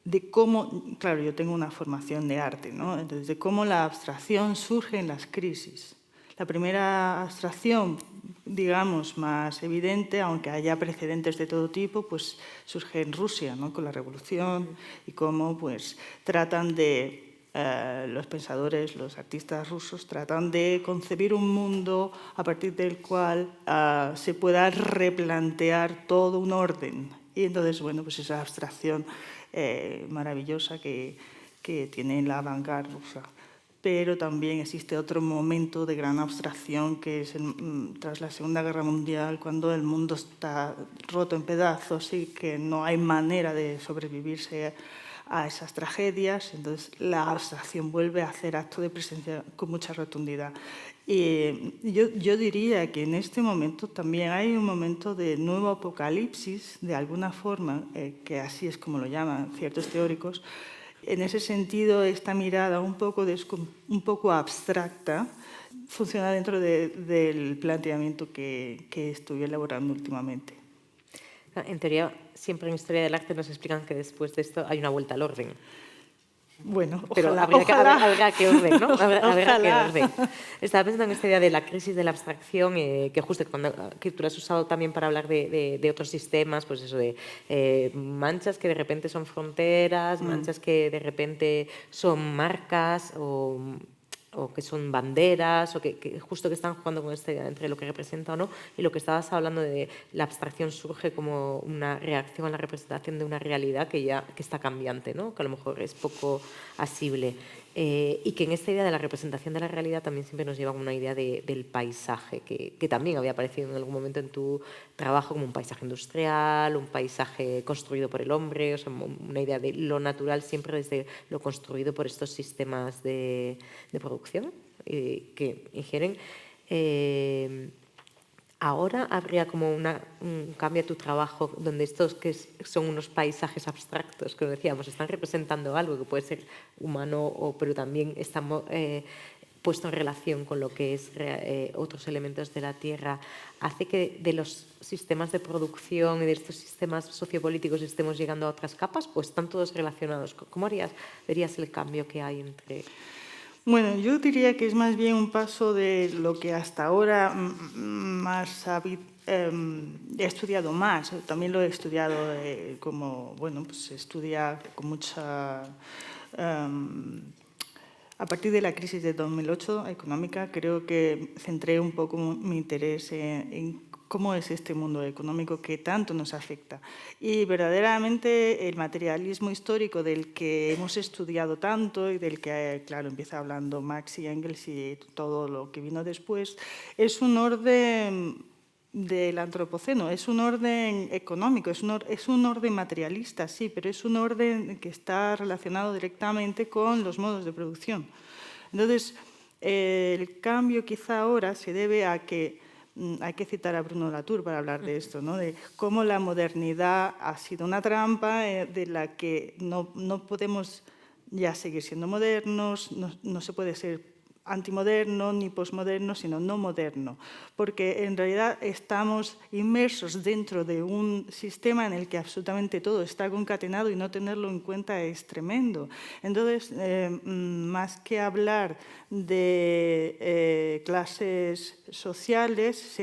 de cómo, claro, yo tengo una formación de arte, ¿no? Entonces, de cómo la abstracción surge en las crisis. La primera abstracción, digamos, más evidente, aunque haya precedentes de todo tipo, pues surge en Rusia, ¿no? Con la revolución y cómo pues tratan de, los pensadores, los artistas rusos, tratan de concebir un mundo a partir del cual se pueda replantear todo un orden. Y entonces, bueno, pues esa abstracción maravillosa que tiene la avant-garde rusa. Pero también existe otro momento de gran abstracción que es tras la Segunda Guerra Mundial, cuando el mundo está roto en pedazos y que no hay manera de sobrevivirse a esas tragedias, entonces la abstracción vuelve a hacer acto de presencia con mucha rotundidad. Y yo diría que en este momento también hay un momento de nuevo apocalipsis, de alguna forma, que así es como lo llaman ciertos teóricos. En ese sentido, esta mirada un poco abstracta funciona dentro del planteamiento que estoy elaborando últimamente. En teoría, siempre en historia del arte nos explican que después de esto hay una vuelta al orden. Bueno, pero ojalá, habrá que orden, ¿no? Habrá que Ojalá. orden. Estaba pensando en esta idea de la crisis de la abstracción, que justo que tú lo has usado también para hablar de otros sistemas, pues eso de manchas que de repente son fronteras, manchas que de repente son marcas o que son banderas, o que justo que están jugando con entre lo que representa o no, y lo que estabas hablando de la abstracción surge como una reacción a la representación de una realidad que está cambiante, ¿no? Que a lo mejor es poco asible. Y que en esta idea de la representación de la realidad también siempre nos lleva a una idea del paisaje, que también había aparecido en algún momento en tu trabajo como un paisaje industrial, un paisaje construido por el hombre, o sea, una idea de lo natural siempre desde lo construido por estos sistemas de producción que ingieren. Ahora habría como un cambio a tu trabajo donde estos que son unos paisajes abstractos, que decíamos, están representando algo que puede ser humano, pero también están puesto en relación con lo que es otros elementos de la tierra, hace que de los sistemas de producción y de estos sistemas sociopolíticos estemos llegando a otras capas, pues están todos relacionados. ¿Cómo verías el cambio que hay entre...? Bueno, yo diría que es más bien un paso de lo que hasta ahora he estudiado más. También lo he estudiado pues se estudia con mucha... a partir de la crisis de 2008 económica, creo que centré un poco mi interés en cómo es este mundo económico que tanto nos afecta. Y verdaderamente el materialismo histórico del que hemos estudiado tanto y del que, claro, empieza hablando Marx y Engels y todo lo que vino después, es un orden del antropoceno, es un orden económico, es un orden materialista, sí, pero es un orden que está relacionado directamente con los modos de producción. Entonces, el cambio quizá ahora se debe a que hay que citar a Bruno Latour para hablar de esto, ¿no? De cómo la modernidad ha sido una trampa de la que no podemos ya seguir siendo modernos, no se puede ser antimoderno ni posmoderno, sino no moderno, porque en realidad estamos inmersos dentro de un sistema en el que absolutamente todo está concatenado y no tenerlo en cuenta es tremendo. Entonces, más que hablar de clases sociales,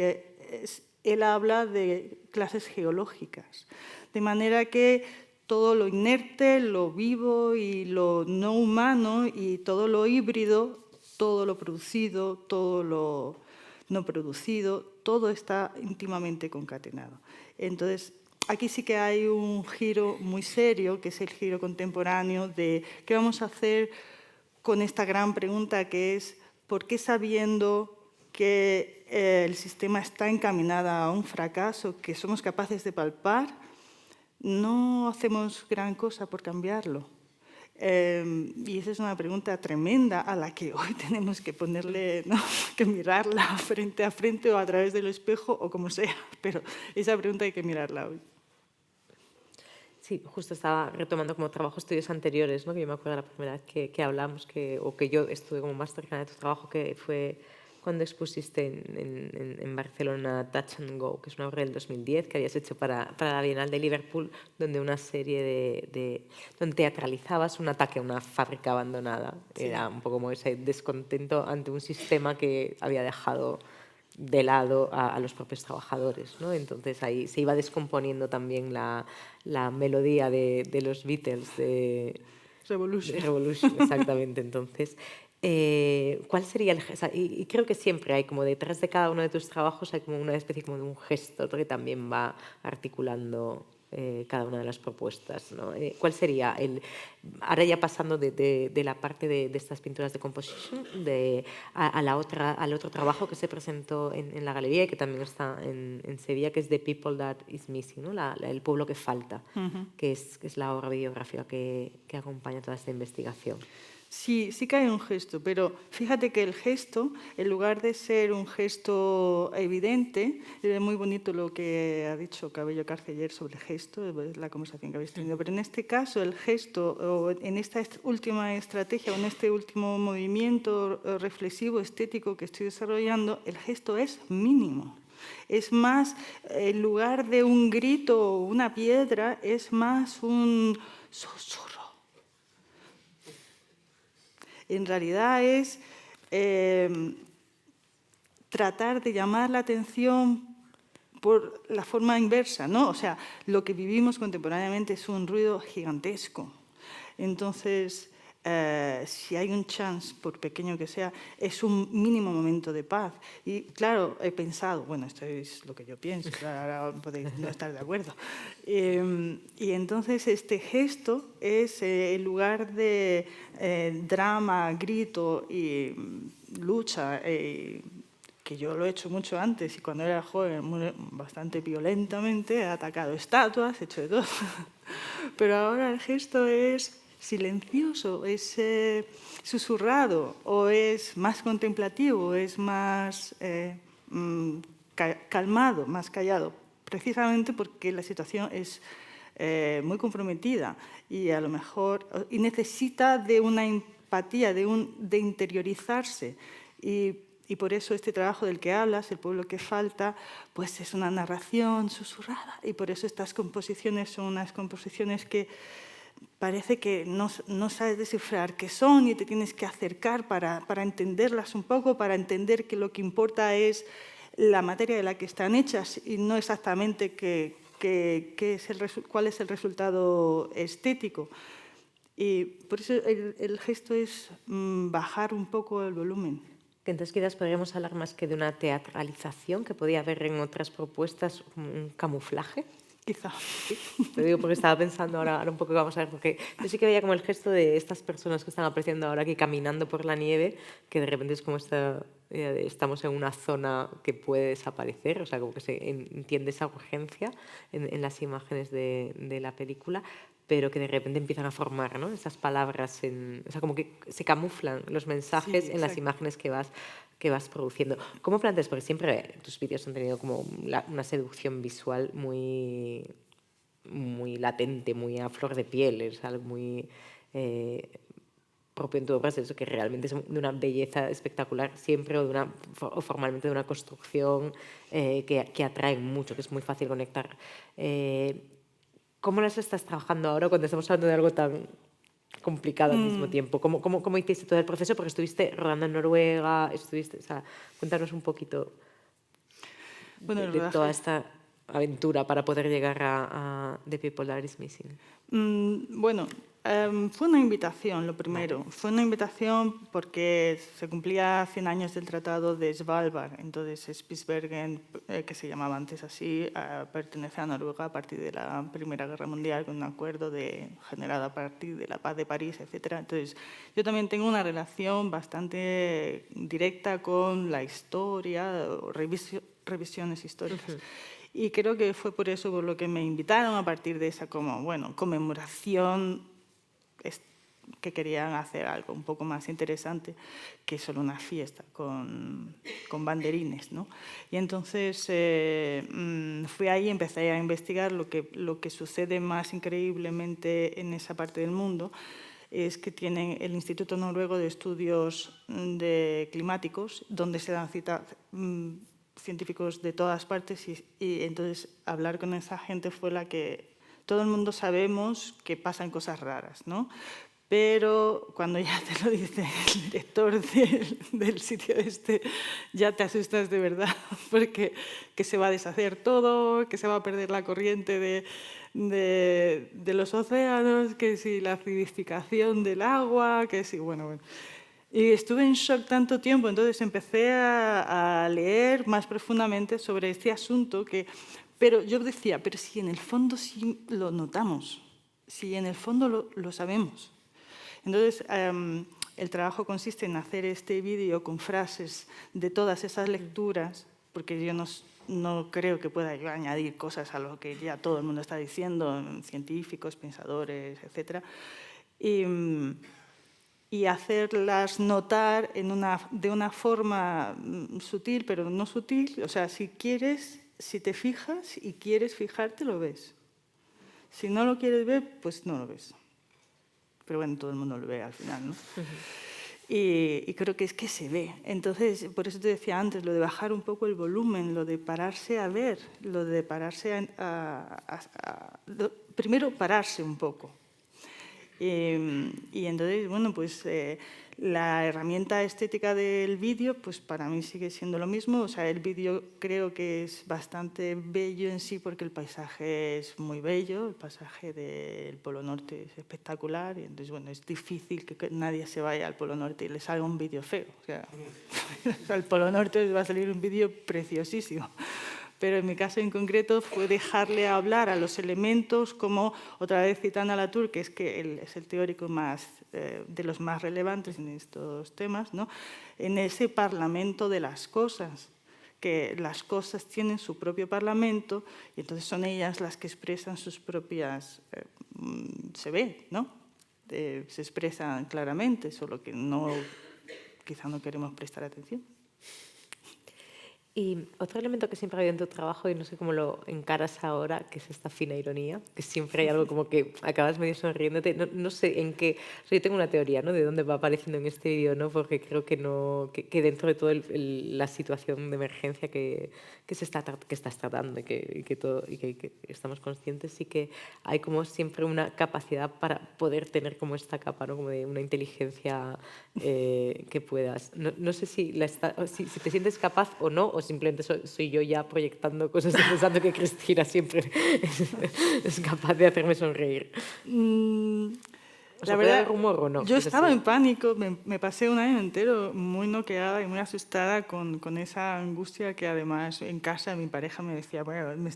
él habla de clases geológicas, de manera que todo lo inerte, lo vivo y lo no humano y todo lo híbrido, todo lo producido, todo lo no producido, todo está íntimamente concatenado. Entonces, aquí sí que hay un giro muy serio, que es el giro contemporáneo de qué vamos a hacer con esta gran pregunta que es ¿por qué sabiendo que el sistema está encaminado a un fracaso que somos capaces de palpar, no hacemos gran cosa por cambiarlo? Y esa es una pregunta tremenda a la que hoy tenemos que ponerle, ¿no? que mirarla frente a frente o a través del espejo o como sea, pero esa pregunta hay que mirarla hoy. Sí, justo estaba retomando como trabajo estudios anteriores, ¿no? Que yo me acuerdo de la primera vez que hablamos, o que yo estuve como más cercana de tu trabajo, que fue cuando expusiste en Barcelona Touch and Go, que es una obra del 2010 que habías hecho para la Bienal de Liverpool, donde una serie donde teatralizabas un ataque a una fábrica abandonada. Sí. Era un poco como ese descontento ante un sistema que había dejado de lado a los propios trabajadores, ¿no? Entonces ahí se iba descomponiendo también la melodía de los Beatles, de Revolution, exactamente. Entonces, ¿cuál sería el gesto? Y creo que siempre hay como detrás de cada uno de tus trabajos hay como una especie como de un gesto que también va articulando cada una de las propuestas, ¿no? ¿Cuál sería ahora ya pasando de la parte de estas pinturas de composition, al otro trabajo que se presentó en la galería y que también está en Sevilla, que es The People That Is Missing, ¿no? El pueblo que falta, que es la obra videográfica que acompaña toda esta investigación? Sí, sí que hay un gesto, pero fíjate que el gesto, en lugar de ser un gesto evidente, es muy bonito lo que ha dicho Cabello Carceller sobre el gesto, la conversación que habéis tenido, pero en este caso el gesto, o en esta última estrategia, o en este último movimiento reflexivo, estético que estoy desarrollando, el gesto es mínimo. Es más, en lugar de un grito o una piedra, es más un susurro. En realidad es tratar de llamar la atención por la forma inversa, ¿no? O sea, lo que vivimos contemporáneamente es un ruido gigantesco. Entonces, si hay un chance, por pequeño que sea, es un mínimo momento de paz. Y claro, he pensado, bueno, esto es lo que yo pienso, ahora podéis no estar de acuerdo. Y entonces este gesto es, en lugar de drama, grito y lucha, que yo lo he hecho mucho antes y cuando era joven bastante violentamente, he atacado estatuas, he hecho de todo. Pero ahora el gesto es silencioso, es susurrado, o es más contemplativo, es más calmado, más callado, precisamente porque la situación es muy comprometida y a lo mejor y necesita de una empatía, de interiorizarse. Y por eso este trabajo del que hablas, El pueblo que falta, pues es una narración susurrada. Y por eso estas composiciones son unas composiciones que parece que no sabes descifrar qué son y te tienes que acercar para entenderlas un poco, para entender que lo que importa es la materia de la que están hechas y no exactamente cuál es el resultado estético. Y por eso el gesto es bajar un poco el volumen. Entonces quizás podríamos hablar más que de una teatralización que podía haber en otras propuestas, un camuflaje. Quizá. Sí, te digo porque estaba pensando ahora un poco que vamos a ver, porque yo sí que veía como el gesto de estas personas que están apareciendo ahora aquí caminando por la nieve, que de repente es como esta idea de estamos en una zona que puede desaparecer, o sea, como que se entiende esa urgencia en las imágenes de la película, pero que de repente empiezan a formar, ¿no? Esas palabras, o sea, como que se camuflan los mensajes en las imágenes que vas produciendo. ¿Cómo planteas? Porque siempre tus vídeos han tenido como una seducción visual muy, muy latente, muy a flor de piel, es algo muy propio en tu obra, es eso, que realmente es de una belleza espectacular siempre, o formalmente de una construcción que atrae mucho, que es muy fácil conectar. ¿Cómo las estás trabajando ahora cuando estamos hablando de algo tan complicado al mismo tiempo? ¿Cómo hiciste todo el proceso? Porque estuviste rodando en Noruega, o sea, cuéntanos un poquito de toda esta aventura para poder llegar a The People That Is Missing. Bueno, fue una invitación, lo primero. Fue una invitación porque se cumplía 100 años del Tratado de Svalbard. Entonces, Spitsbergen, que se llamaba antes así, pertenece a Noruega a partir de la Primera Guerra Mundial, con un acuerdo generado a partir de la Paz de París, etc. Entonces, yo también tengo una relación bastante directa con la historia, revisiones históricas. Y creo que fue por eso por lo que me invitaron, a partir de esa conmemoración, que querían hacer algo un poco más interesante que solo una fiesta con banderines, ¿no? Y entonces fui ahí y empecé a investigar lo que sucede más increíblemente en esa parte del mundo. Es que tienen el Instituto Noruego de Estudios Climáticos, donde se dan cita científicos de todas partes y entonces hablar con esa gente fue la que todo el mundo sabemos que pasan cosas raras, ¿no? Pero cuando ya te lo dice el director del sitio ya te asustas de verdad, porque que se va a deshacer todo, que se va a perder la corriente de los océanos, que si la acidificación del agua, que si, bueno. Y estuve en shock tanto tiempo, entonces empecé a leer más profundamente sobre este asunto que Pero yo decía, pero si en el fondo sí lo notamos, si en el fondo lo sabemos. Entonces, el trabajo consiste en hacer este vídeo con frases de todas esas lecturas, porque yo no creo que pueda yo añadir cosas a lo que ya todo el mundo está diciendo, científicos, pensadores, etc. Y hacerlas notar de una forma sutil, pero no sutil. O sea, si quieres, si te fijas y quieres fijarte, lo ves. Si no lo quieres ver, pues no lo ves. Pero bueno, todo el mundo lo ve al final, ¿no? Y creo que es que se ve. Entonces, por eso te decía antes, lo de bajar un poco el volumen, lo de pararse a ver, lo de pararse primero pararse un poco. Y entonces, bueno, pues la herramienta estética del vídeo, pues para mí sigue siendo lo mismo. O sea, el vídeo creo que es bastante bello en sí porque el paisaje es muy bello, el paisaje del Polo Norte es espectacular y entonces, bueno, es difícil que nadie se vaya al Polo Norte y le salga un vídeo feo. O sea, al Polo Norte les va a salir un vídeo preciosísimo. Pero en mi caso en concreto fue dejarle hablar a los elementos, como otra vez citando a Latour, que él es el teórico de los más relevantes en estos temas, ¿no? En ese parlamento de las cosas, que las cosas tienen su propio parlamento y entonces son ellas las que expresan sus propias, se ve, ¿no? Se expresan claramente, solo que quizá no queremos prestar atención. Y otro elemento que siempre ha habido en tu trabajo, y no sé cómo lo encaras ahora, que es esta fina ironía, que siempre hay algo como que acabas medio sonriéndote. No sé en qué... O sea, yo tengo una teoría, ¿no?, de dónde va apareciendo en este vídeo, ¿no?, porque creo que dentro de toda la situación de emergencia que estás tratando y que estamos conscientes, sí que hay como siempre una capacidad para poder tener como esta capa, ¿no?, como de una inteligencia que puedas. No sé si te sientes capaz o no, o simplemente soy yo ya proyectando cosas y pensando que Cristina siempre es capaz de hacerme sonreír. La verdad, humor o no? yo estaba en pánico, me pasé un año entero muy noqueada y muy asustada con esa angustia que además en casa mi pareja me decía, bueno, me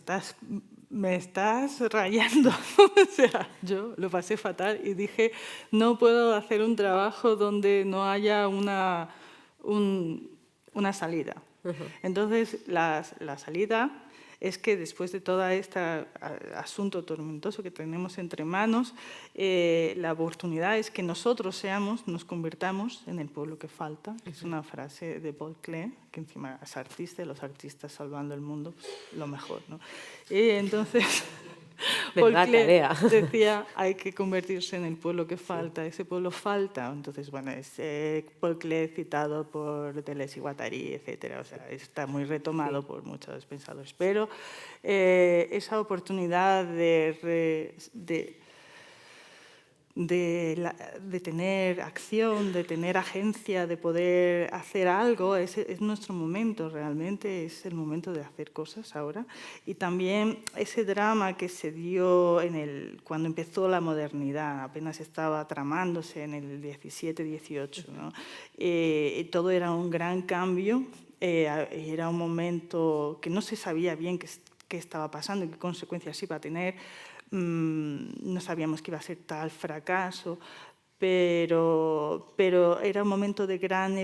estás rayando. O sea, yo lo pasé fatal y dije, no puedo hacer un trabajo donde no haya una salida. Entonces, la salida es que después de todo este asunto tormentoso que tenemos entre manos, la oportunidad es que nosotros nos convirtamos en el pueblo que falta, que es una frase de Paul Klee, que encima es artista, y los artistas salvando el mundo, pues, lo mejor, ¿no? Y entonces... Paul Klee decía, hay que convertirse en el pueblo que falta, ese pueblo falta. Entonces, bueno, es Paul Klee citado por Deleuze y Guattari, etc. O sea, está muy retomado por muchos pensadores. Pero esa oportunidad de tener acción, de tener agencia, de poder hacer algo, es nuestro momento realmente, es el momento de hacer cosas ahora. Y también ese drama que se dio cuando empezó la modernidad, apenas estaba tramándose en el 17-18, ¿no? Todo era un gran cambio, era un momento que no se sabía bien qué estaba pasando y qué consecuencias iba a tener. No sabíamos que iba a ser tal fracaso, pero era un momento de gran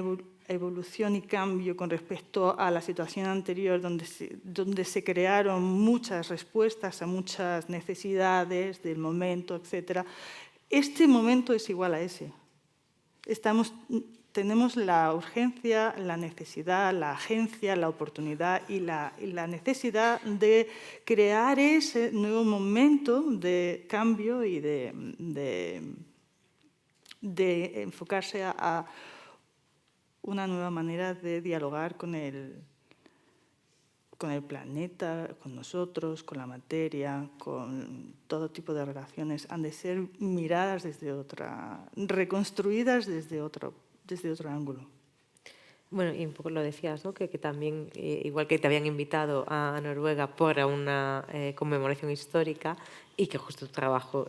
evolución y cambio con respecto a la situación anterior, donde se crearon muchas respuestas a muchas necesidades del momento, etc. Este momento es igual a ese. Tenemos la urgencia, la necesidad, la agencia, la oportunidad y la necesidad de crear ese nuevo momento de cambio y de enfocarse a una nueva manera de dialogar con el planeta, con nosotros, con la materia, con todo tipo de relaciones. Han de ser miradas reconstruidas desde otro ángulo. Bueno, y un poco lo decías, ¿no?, que también, igual que te habían invitado a Noruega para una conmemoración histórica y que justo tu trabajo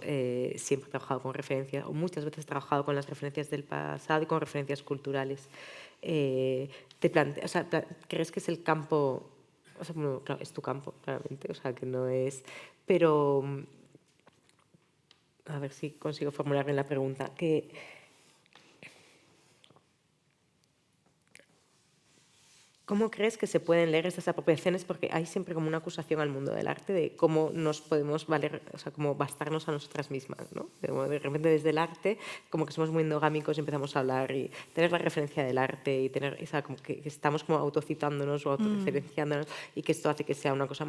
siempre ha trabajado con referencias, o muchas veces ha trabajado con las referencias del pasado y con referencias culturales. ¿Crees que es el campo o sea, bueno, claro, es tu campo, claramente, o sea, que no es... Pero, a ver si consigo formular bien la pregunta, que... ¿Cómo crees que se pueden leer estas apropiaciones? Porque hay siempre como una acusación al mundo del arte de cómo nos podemos valer, o sea, como bastarnos a nosotras mismas, ¿no? De repente desde el arte, como que somos muy endogámicos y empezamos a hablar y tener la referencia del arte y tener, o sea, como que estamos como autocitándonos o autorreferenciándonos y que esto hace que sea una cosa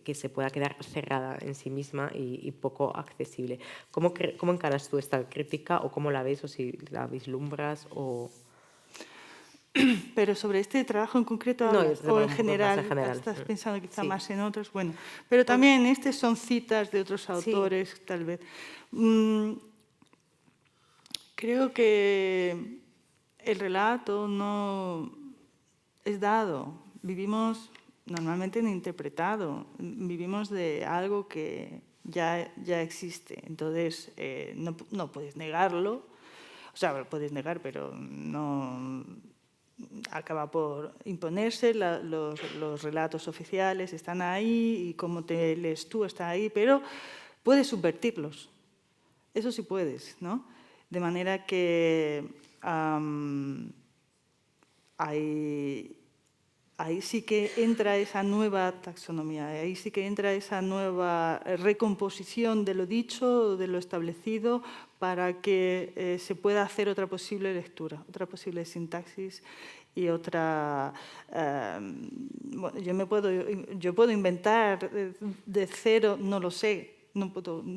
que se pueda quedar cerrada en sí misma y poco accesible. ¿Cómo encaras tú esta crítica o cómo la ves o si la vislumbras o...? Pero sobre este trabajo en concreto No, hablas, o en general, estás pensando quizá sí. más en otros, bueno, pero también estos son citas de otros autores, sí. Tal vez. Creo que el relato no es dado, vivimos normalmente en interpretado, vivimos de algo que ya existe, entonces no puedes negarlo, o sea, lo puedes negar, pero no... acaba por imponerse, los relatos oficiales están ahí y como te lees tú está ahí, pero puedes subvertirlos, eso sí puedes, ¿no? De manera que ahí sí que entra esa nueva taxonomía, ahí sí que entra esa nueva recomposición de lo dicho, de lo establecido, para que se pueda hacer otra posible lectura, otra posible sintaxis y otra... bueno, yo puedo inventar de cero, no lo sé,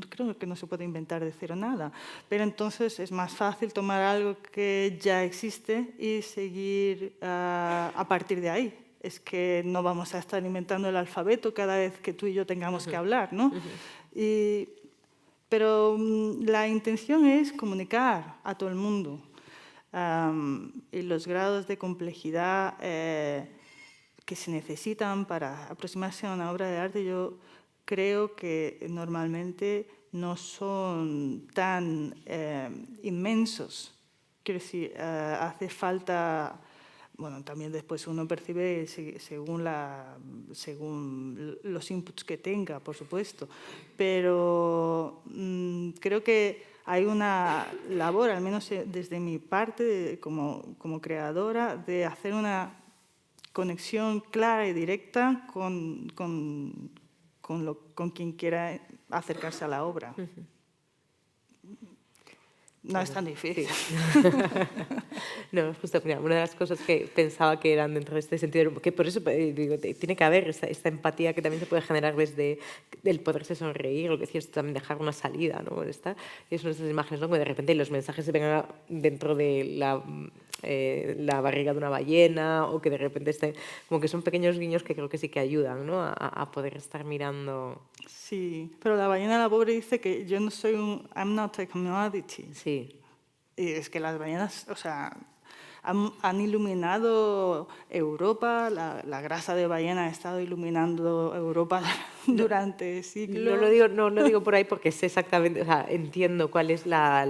creo que no se puede inventar de cero nada, pero entonces es más fácil tomar algo que ya existe y seguir a partir de ahí. Es que no vamos a estar inventando el alfabeto cada vez que tú y yo tengamos que hablar, ¿no? Pero la intención es comunicar a todo el mundo. Y los grados de complejidad que se necesitan para aproximarse a una obra de arte, yo creo que normalmente no son tan inmensos. Quiero decir, hace falta... Bueno, también después uno percibe según los inputs que tenga, por supuesto. Pero creo que hay una labor, al menos desde mi parte como creadora, de hacer una conexión clara y directa con quien quiera acercarse a la obra. No es tan difícil. Sí. No, justo, mira, una de las cosas que pensaba que eran dentro de este sentido, que por eso digo, tiene que haber esta empatía que también se puede generar desde el poderse sonreír, lo que decías, también dejar una salida, ¿no? Y es una de esas imágenes, ¿no? Que de repente los mensajes se vengan dentro de la barriga de una ballena o que de repente estén, como que son pequeños guiños que creo que sí que ayudan, ¿no? A poder estar mirando. Sí, pero la ballena la pobre dice que yo no soy I'm not a commodity. Sí. Y es que las ballenas, o sea, han iluminado Europa, la grasa de ballena ha estado iluminando Europa durante siglos. No lo digo por ahí porque sé exactamente, o sea, entiendo cuál es la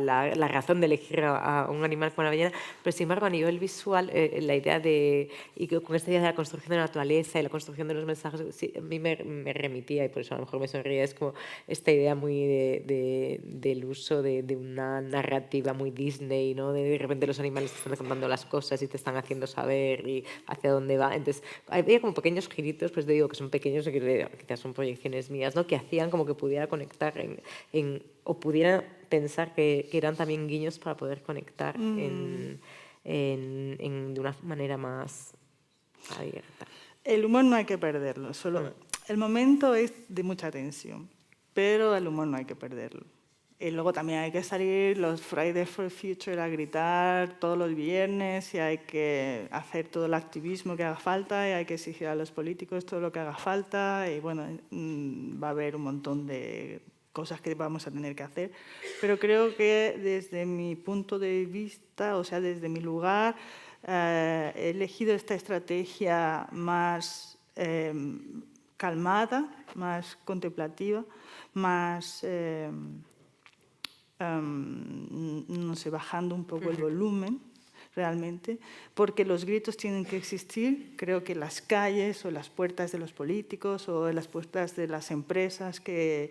razón de elegir a un animal como la ballena, pero sin embargo a nivel visual, la idea y con esta idea de la construcción de la naturaleza y la construcción de los mensajes, sí, a mí me remitía, y por eso a lo mejor me sonría, es como esta idea muy del uso de una narrativa muy Disney, ¿no? De repente los animales te están contando las cosas y te están haciendo saber y hacia dónde va. Entonces, había como pequeños giritos, pues te digo que son pequeños, quizás son proyecciones mías, ¿no? Que hacían como que pudiera conectar o pudiera pensar que eran también guiños para poder conectar de una manera más abierta. El humor no hay que perderlo, solo el momento es de mucha tensión, pero el humor no hay que perderlo. Y luego también hay que salir los Fridays for Future a gritar todos los viernes y hay que hacer todo el activismo que haga falta y hay que exigir a los políticos todo lo que haga falta y bueno, va a haber un montón de cosas que vamos a tener que hacer. Pero creo que desde mi punto de vista, o sea, desde mi lugar, he elegido esta estrategia más calmada, más contemplativa, más... no sé, bajando un poco el volumen, realmente, porque los gritos tienen que existir. Creo que las calles o las puertas de los políticos o las puertas de las empresas que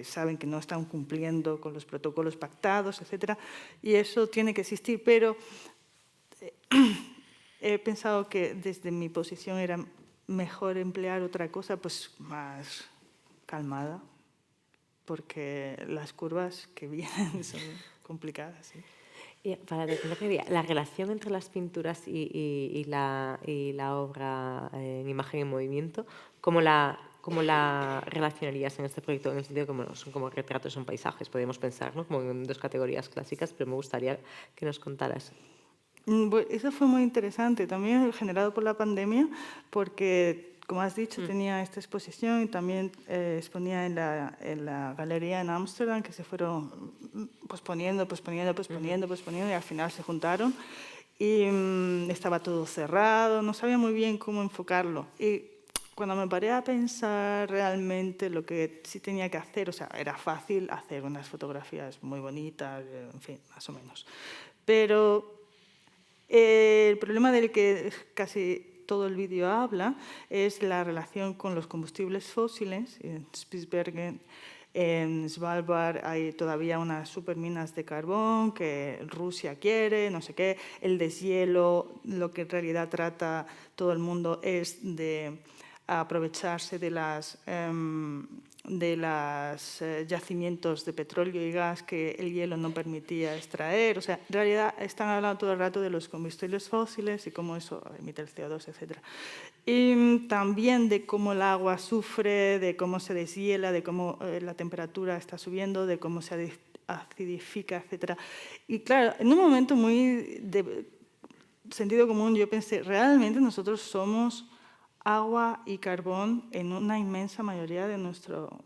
saben que no están cumpliendo con los protocolos pactados, etcétera, y eso tiene que existir, pero he pensado que desde mi posición era mejor emplear otra cosa pues más calmada, porque las curvas que vienen son complicadas. ¿Sí? Y para terminar, la relación entre las pinturas y la obra en imagen en movimiento, ¿cómo la relacionarías en este proyecto? En el sentido que bueno, son como retratos, son paisajes, podríamos pensar, ¿no? Como en dos categorías clásicas, pero me gustaría que nos contaras. Eso fue muy interesante, también generado por la pandemia, porque, como has dicho, tenía esta exposición y también exponía en la galería en Ámsterdam, que se fueron posponiendo y al final se juntaron y estaba todo cerrado, no sabía muy bien cómo enfocarlo. Y cuando me paré a pensar realmente lo que sí tenía que hacer, o sea, era fácil hacer unas fotografías muy bonitas, en fin, más o menos. Pero el problema del que casi todo el vídeo habla es la relación con los combustibles fósiles. En Spitsbergen, en Svalbard, hay todavía unas superminas de carbón que Rusia quiere, no sé qué. El deshielo, lo que en realidad trata todo el mundo es de aprovecharse de los yacimientos de petróleo y gas que el hielo no permitía extraer. O sea, en realidad están hablando todo el rato de los combustibles fósiles y cómo eso emite el CO2, etc. Y también de cómo el agua sufre, de cómo se deshiela, de cómo la temperatura está subiendo, de cómo se acidifica, etc. Y claro, en un momento muy de sentido común yo pensé, realmente nosotros somos agua y carbón en una inmensa mayoría de nuestro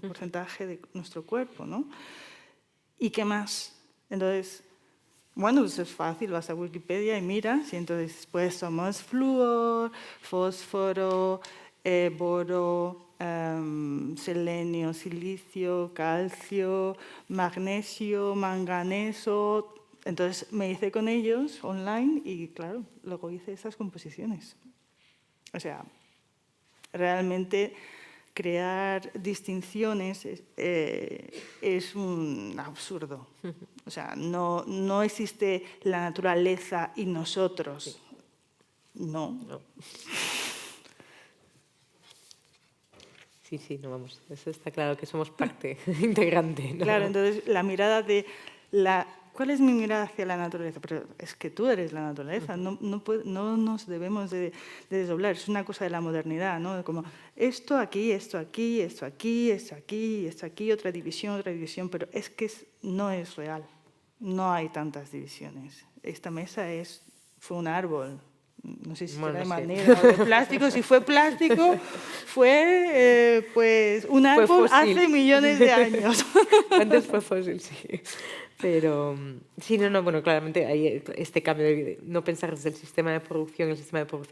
porcentaje de nuestro cuerpo, ¿no? ¿Y qué más? Entonces, bueno, pues es fácil, vas a Wikipedia y miras, y entonces pues somos flúor, fósforo, boro, selenio, silicio, calcio, magnesio, manganeso. Entonces me hice con ellos online y claro, luego hice esas composiciones. O sea, realmente crear distinciones es un absurdo. O sea, no existe la naturaleza y nosotros. No. Sí, no vamos. Eso está claro que somos parte integrante, ¿no? Claro, entonces la mirada de ¿cuál es mi mirada hacia la naturaleza? Pero es que tú eres la naturaleza, no nos debemos de desdoblar, es una cosa de la modernidad, ¿no? Como esto aquí, esto aquí, esto aquí, esto aquí, esto aquí, otra división, pero es que no es real, no hay tantas divisiones. Esta mesa fue un árbol. No sé si será de madera o de plástico. Si fue plástico, fue pues un árbol hace millones de años. Antes fue fósil, sí. Pero sí, bueno, claramente hay este cambio de no pensar desde el sistema de producción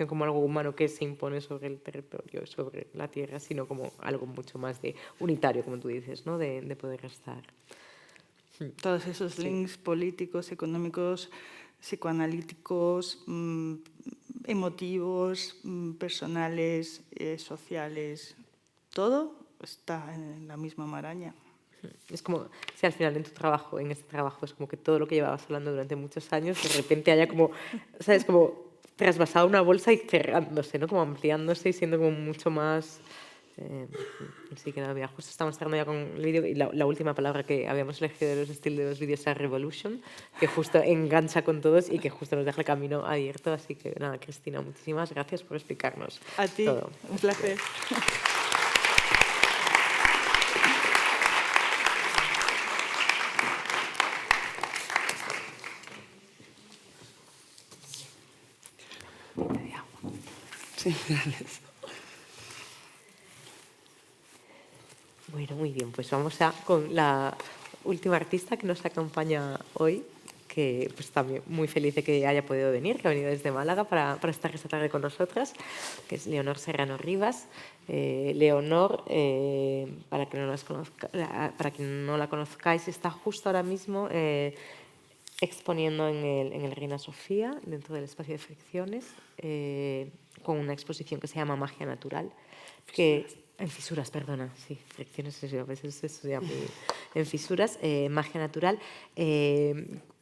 como algo humano que se impone sobre el territorio, sobre la tierra, sino como algo mucho más de unitario, como tú dices, ¿no? De poder estar. Todos esos links políticos, económicos, psicoanalíticos, emotivos, personales, sociales, todo está en la misma maraña. Es como si al final en este trabajo es como que todo lo que llevabas hablando durante muchos años de repente haya como, ¿sabes? Como trasvasado una bolsa y cerrándose, ¿no? Como ampliándose y siendo como mucho más... Así que nada, mira, justo estamos cerrando ya con el vídeo y la última palabra que habíamos elegido de los estilos de los vídeos es revolution, que justo engancha con todos y que justo nos deja el camino abierto. Así que nada, Cristina, muchísimas gracias por explicarnos a ti, todo. Un placer. Sí, gracias. Bueno, muy bien, pues vamos con la última artista que nos acompaña hoy, que pues también muy feliz de que haya podido venir, que ha venido desde Málaga para estar esta tarde con nosotras, que es Leonor Serrano Rivas. Leonor, para quien no la conozcáis, está justo ahora mismo exponiendo en el Reina Sofía, dentro del espacio de fricciones, con una exposición que se llama Magia Natural, en fisuras, perdona, sí, fricciones, a veces eso se llama en fisuras, Magia Natural.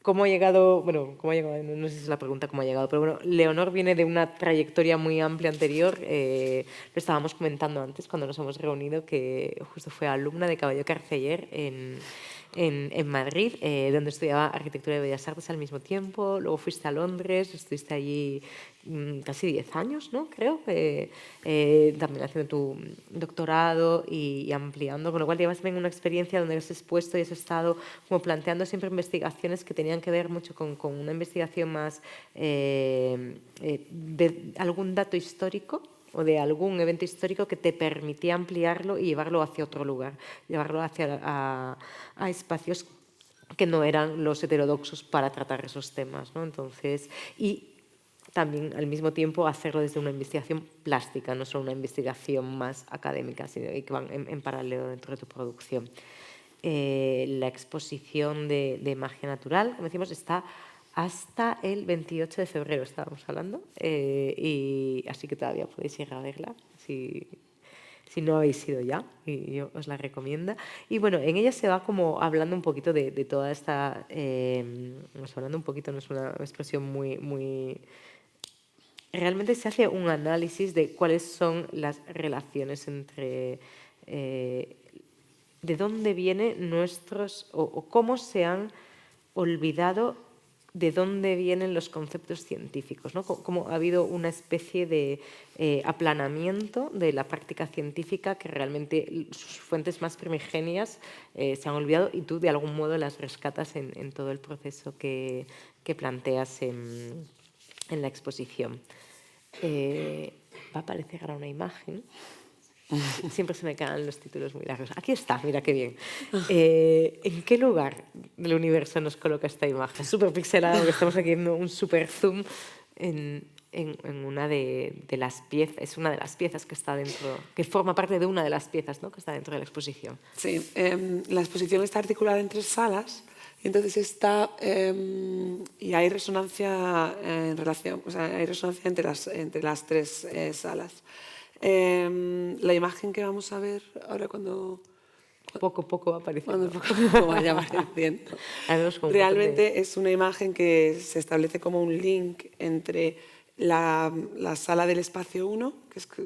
¿Cómo ha llegado? Bueno, ¿cómo ha llegado? No sé si es la pregunta cómo ha llegado, pero bueno, Leonor viene de una trayectoria muy amplia anterior. Lo estábamos comentando antes cuando nos hemos reunido, que justo fue alumna de Caballero Carceller en Madrid, donde estudiaba Arquitectura y Bellas Artes al mismo tiempo. Luego fuiste a Londres, estuviste allí casi 10 años, ¿no? Creo, también haciendo tu doctorado y ampliando, con lo cual llevas también una experiencia donde has expuesto y has estado como planteando siempre investigaciones que tenían que ver mucho con una investigación más de algún dato histórico o de algún evento histórico que te permitía ampliarlo y llevarlo hacia otro lugar, llevarlo a espacios que no eran los heterodoxos para tratar esos temas, ¿no? Entonces, y también al mismo tiempo hacerlo desde una investigación plástica, no solo una investigación más académica, sino que van en paralelo dentro de tu producción. La exposición de Magia Natural, como decimos, está hasta el 28 de febrero, estábamos hablando, y así que todavía podéis ir a verla si no habéis ido ya, y yo os la recomiendo. Y bueno, en ella se va como hablando un poquito de toda esta... hablando un poquito, no es una expresión muy... Realmente se hace un análisis de cuáles son las relaciones entre... de dónde vienen nuestros... o cómo se han olvidado de dónde vienen los conceptos científicos, ¿no? Cómo ha habido una especie de aplanamiento de la práctica científica, que realmente sus fuentes más primigenias se han olvidado, y tú de algún modo las rescatas en todo el proceso que planteas en la exposición. Va a aparecer ahora una imagen. Siempre se me quedan los títulos muy largos. Aquí está, mira qué bien. ¿En qué lugar del universo nos coloca esta imagen? Súper pixelada, porque estamos aquí haciendo un súper zoom en una de las piezas. Es una de las piezas que está dentro, que forma parte de una de las piezas, ¿no?, que está dentro de la exposición. Sí, la exposición está articulada en 3 salas. Entonces está y hay resonancia en relación, o sea, hay resonancia entre las 3 salas. La imagen que vamos a ver ahora cuando poco a poco va apareciendo. Cuando poco vaya apareciendo. Realmente es una imagen que se establece como un link entre la sala del espacio 1,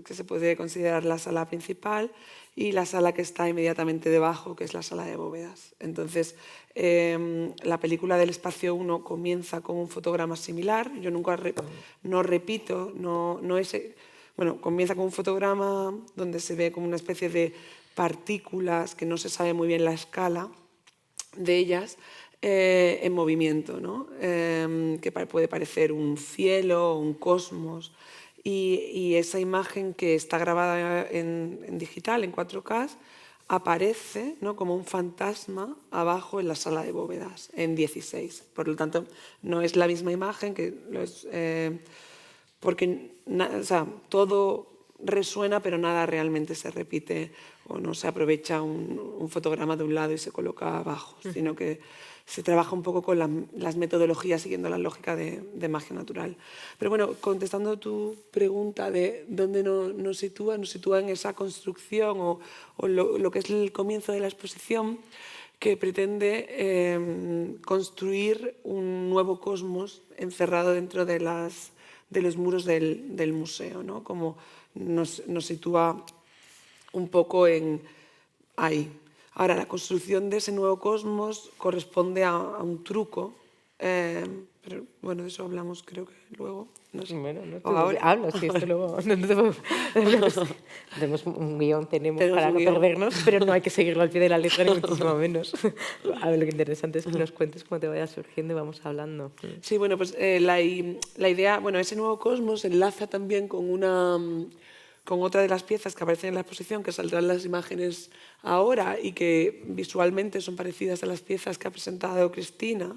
que se puede considerar la sala principal, y la sala que está inmediatamente debajo, que es la sala de bóvedas. Entonces, la película del espacio 1 comienza con un fotograma similar. Yo nunca no repito, bueno, comienza con un fotograma donde se ve como una especie de partículas que no se sabe muy bien la escala de ellas en movimiento, ¿no? Que puede parecer un cielo, un cosmos. Y esa imagen que está grabada en digital, en 4K, aparece, ¿no?, como un fantasma abajo en la sala de bóvedas, en 16. Por lo tanto, no es la misma imagen, porque o sea, todo resuena, pero nada realmente se repite, o no se aprovecha un fotograma de un lado y se coloca abajo, sino que se trabaja un poco con las metodologías siguiendo la lógica de Magia Natural. Pero bueno, contestando tu pregunta de dónde nos sitúa en esa construcción o lo que es el comienzo de la exposición, que pretende construir un nuevo cosmos encerrado dentro de los muros del museo, ¿no? Como nos sitúa un poco ahí. Ahora, la construcción de ese nuevo cosmos corresponde a un truco, pero bueno, de eso hablamos creo que luego. No sé. Bueno, no te hablo, si esto luego... Tenemos un guión, tenemos para no perdernos, pero no hay que seguirlo al pie de la letra, ni muchísimo menos. A ver, lo que interesante es que nos cuentes cómo te vaya surgiendo y vamos hablando. Sí, bueno, pues la idea, bueno, ese nuevo cosmos enlaza también con otra de las piezas que aparecen en la exposición, que saldrán las imágenes ahora y que visualmente son parecidas a las piezas que ha presentado Cristina,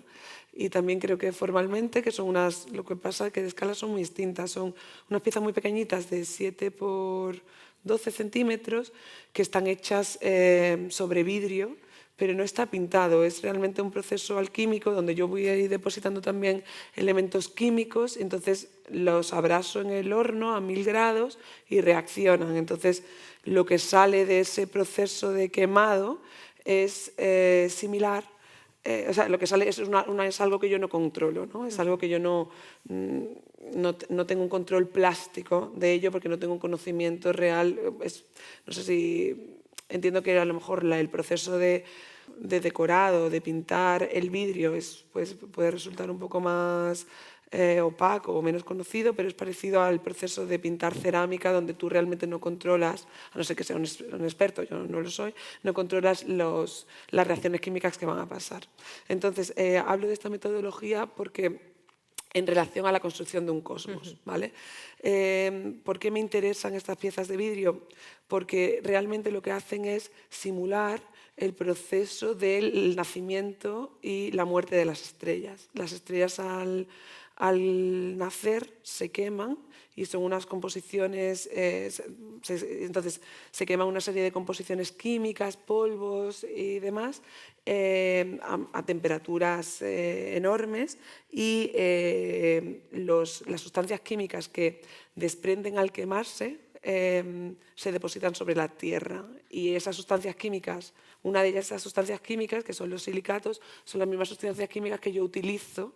y también creo que formalmente, que son lo que pasa es que de escala son muy distintas, son unas piezas muy pequeñitas de 7 por 12 centímetros que están hechas sobre vidrio pero no está pintado, es realmente un proceso alquímico donde yo voy a ir depositando también elementos químicos, entonces los abraso en el horno a 1000 grados y reaccionan. Entonces lo que sale de ese proceso de quemado es similar, o sea, lo que sale es algo que yo no controlo, ¿no? Es algo que yo no tengo un control plástico de ello porque no tengo un conocimiento real. No sé si entiendo que a lo mejor el proceso de decorado, de pintar el vidrio puede resultar un poco más opaco o menos conocido, pero es parecido al proceso de pintar cerámica, donde tú realmente no controlas, a no ser que sea un experto, yo no lo soy, no controlas las reacciones químicas que van a pasar. Entonces, hablo de esta metodología porque en relación a la construcción de un cosmos, ¿vale? ¿Por qué me interesan estas piezas de vidrio? Porque realmente lo que hacen es simular el proceso del nacimiento y la muerte de las estrellas. Las estrellas al nacer se queman y son unas composiciones, entonces se queman una serie de composiciones químicas, polvos y demás a temperaturas enormes, y las sustancias químicas que desprenden al quemarse se depositan sobre la Tierra, y esas sustancias químicas, una de esas sustancias químicas, que son los silicatos, son las mismas sustancias químicas que yo utilizo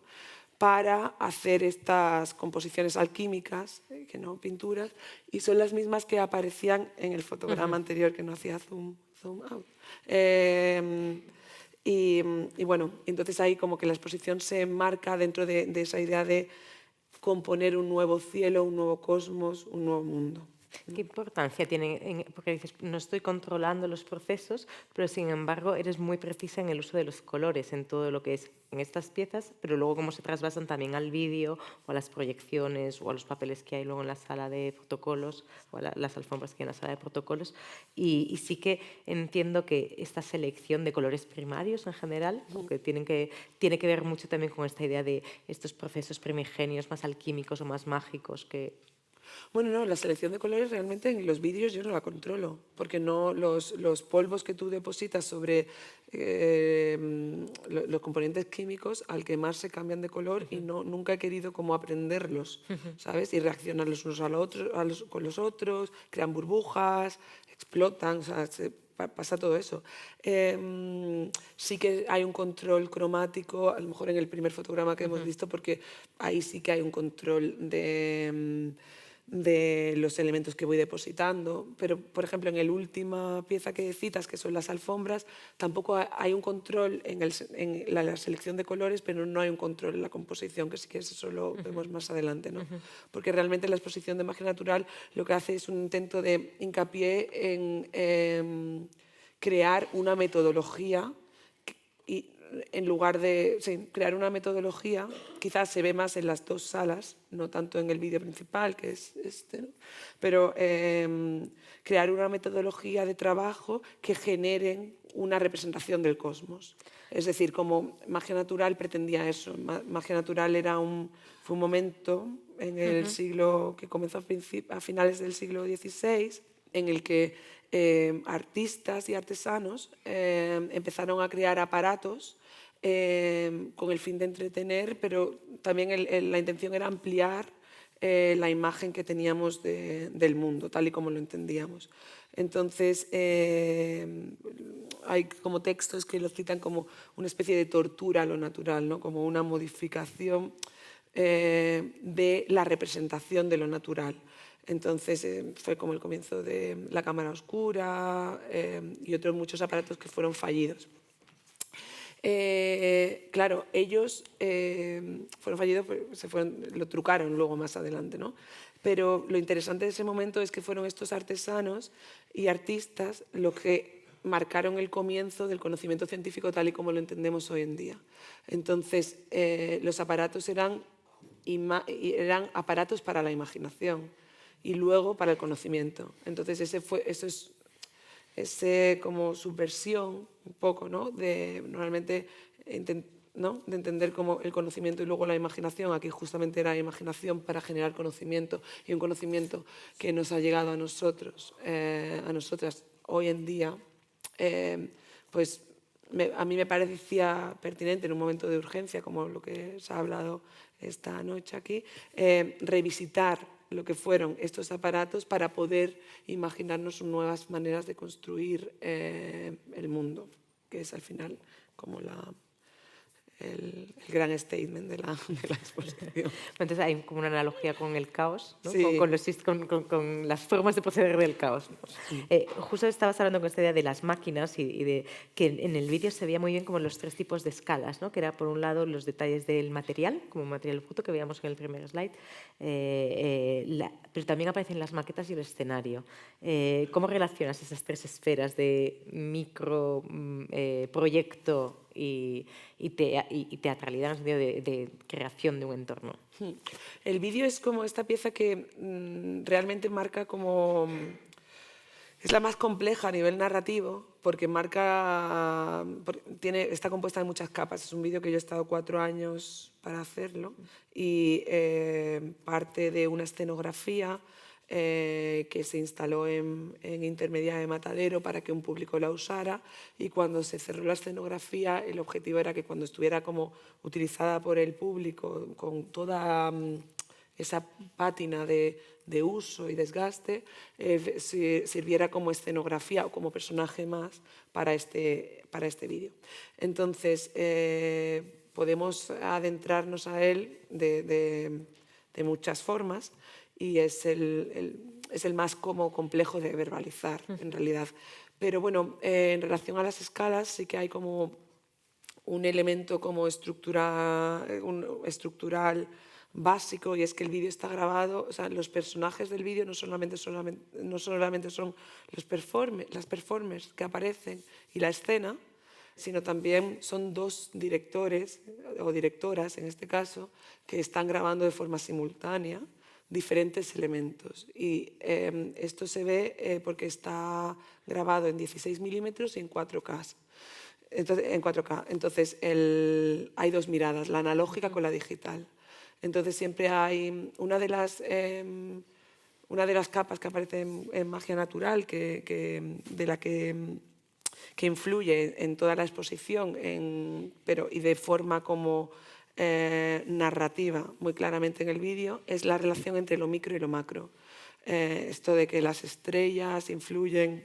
para hacer estas composiciones alquímicas, que no pinturas, y son las mismas que aparecían en el fotograma anterior, que no hacía zoom out. Y bueno, entonces ahí como que la exposición se enmarca dentro de esa idea de componer un nuevo cielo, un nuevo cosmos, un nuevo mundo. ¿Qué importancia tiene? Porque dices, no estoy controlando los procesos, pero sin embargo eres muy precisa en el uso de los colores, en todo lo que es en estas piezas, pero luego cómo se trasvasan también al vídeo o a las proyecciones o a los papeles que hay luego en la sala de protocolos o a las alfombras que hay en la sala de protocolos. Y sí que entiendo que esta selección de colores primarios en general, que tiene que ver mucho también con esta idea de estos procesos primigenios más alquímicos o más mágicos que... Bueno, no, la selección de colores realmente en los vídeos yo no la controlo, porque no los polvos que tú depositas sobre los componentes químicos al quemarse cambian de color, y nunca he querido como aprenderlos, ¿sabes? Y reaccionan los unos con los otros, crean burbujas, explotan, o sea, pasa todo eso. Sí que hay un control cromático, a lo mejor en el primer fotograma que hemos visto, porque ahí sí que hay un control de los elementos que voy depositando, pero por ejemplo en la última pieza que citas, que son las alfombras, tampoco hay un control en la selección de colores, pero no hay un control en la composición, que sí que eso lo vemos más adelante, ¿no? Porque realmente la exposición de magia natural lo que hace es un intento de hincapié en crear una metodología, y en lugar de crear una metodología, quizás se ve más en las dos salas, no tanto en el vídeo principal, que es este, ¿no? Pero crear una metodología de trabajo que generen una representación del cosmos. Es decir, como magia natural pretendía eso. Magia natural fue un momento en el siglo que comenzó a finales del siglo XVI, en el que artistas y artesanos empezaron a crear aparatos con el fin de entretener, pero también la intención era ampliar la imagen que teníamos del mundo, tal y como lo entendíamos. Entonces, hay como textos que lo citan como una especie de tortura a lo natural, ¿no? Como una modificación de la representación de lo natural. Entonces fue como el comienzo de la cámara oscura y otros muchos aparatos que fueron fallidos. Claro, ellos fueron fallidos, lo trucaron luego más adelante, ¿no? Pero lo interesante de ese momento es que fueron estos artesanos y artistas los que marcaron el comienzo del conocimiento científico tal y como lo entendemos hoy en día. Entonces, los aparatos eran aparatos para la imaginación y luego para el conocimiento. Entonces eso es como subversión un poco, ¿no? Normalmente ¿no? de entender como el conocimiento y luego la imaginación. Aquí justamente era imaginación para generar conocimiento, y un conocimiento que nos ha llegado a nosotros, a nosotras hoy en día, pues a mí me parecía pertinente en un momento de urgencia, como lo que se ha hablado esta noche aquí, revisitar lo que fueron estos aparatos para poder imaginarnos nuevas maneras de construir el mundo, que es al final como el gran statement de la exposición. Entonces hay como una analogía con el caos, ¿no? Sí. Con las formas de proceder del caos, ¿no? Justo estabas hablando con esta idea de las máquinas y de que en el vídeo se veía muy bien como los 3 tipos de escalas, ¿no? Que era por un lado los detalles del material, como material bruto que veíamos en el primer slide, pero también aparecen las maquetas y el escenario. ¿Cómo relacionas esas 3 esferas de micro, proyecto y teatralidad en el sentido de creación de un entorno? El vídeo es como esta pieza que realmente marca como... Es la más compleja a nivel narrativo porque está compuesta de muchas capas. Es un vídeo que yo he estado 4 años para hacerlo y parte de una escenografía que se instaló en Intermedia de Matadero para que un público la usara, y cuando se cerró la escenografía el objetivo era que cuando estuviera como utilizada por el público con toda esa pátina de uso y desgaste, sirviera como escenografía o como personaje más para este vídeo. Entonces podemos adentrarnos a él de muchas formas, y es el más como complejo de verbalizar, en realidad. Pero bueno, en relación a las escalas sí que hay como un elemento como estructural básico, y es que el vídeo está grabado, o sea, los personajes del vídeo no solamente son las performers que aparecen y la escena, sino también son 2 directores o directoras, en este caso, que están grabando de forma simultánea diferentes elementos. Y esto se ve porque está grabado en 16 milímetros y en 4K. Entonces hay 2 miradas, la analógica con la digital. Entonces siempre hay una de las capas que aparece en Magia Natural, de la que influye en toda la exposición, y de forma como narrativa muy claramente en el vídeo, es la relación entre lo micro y lo macro. Esto de que las estrellas influyen,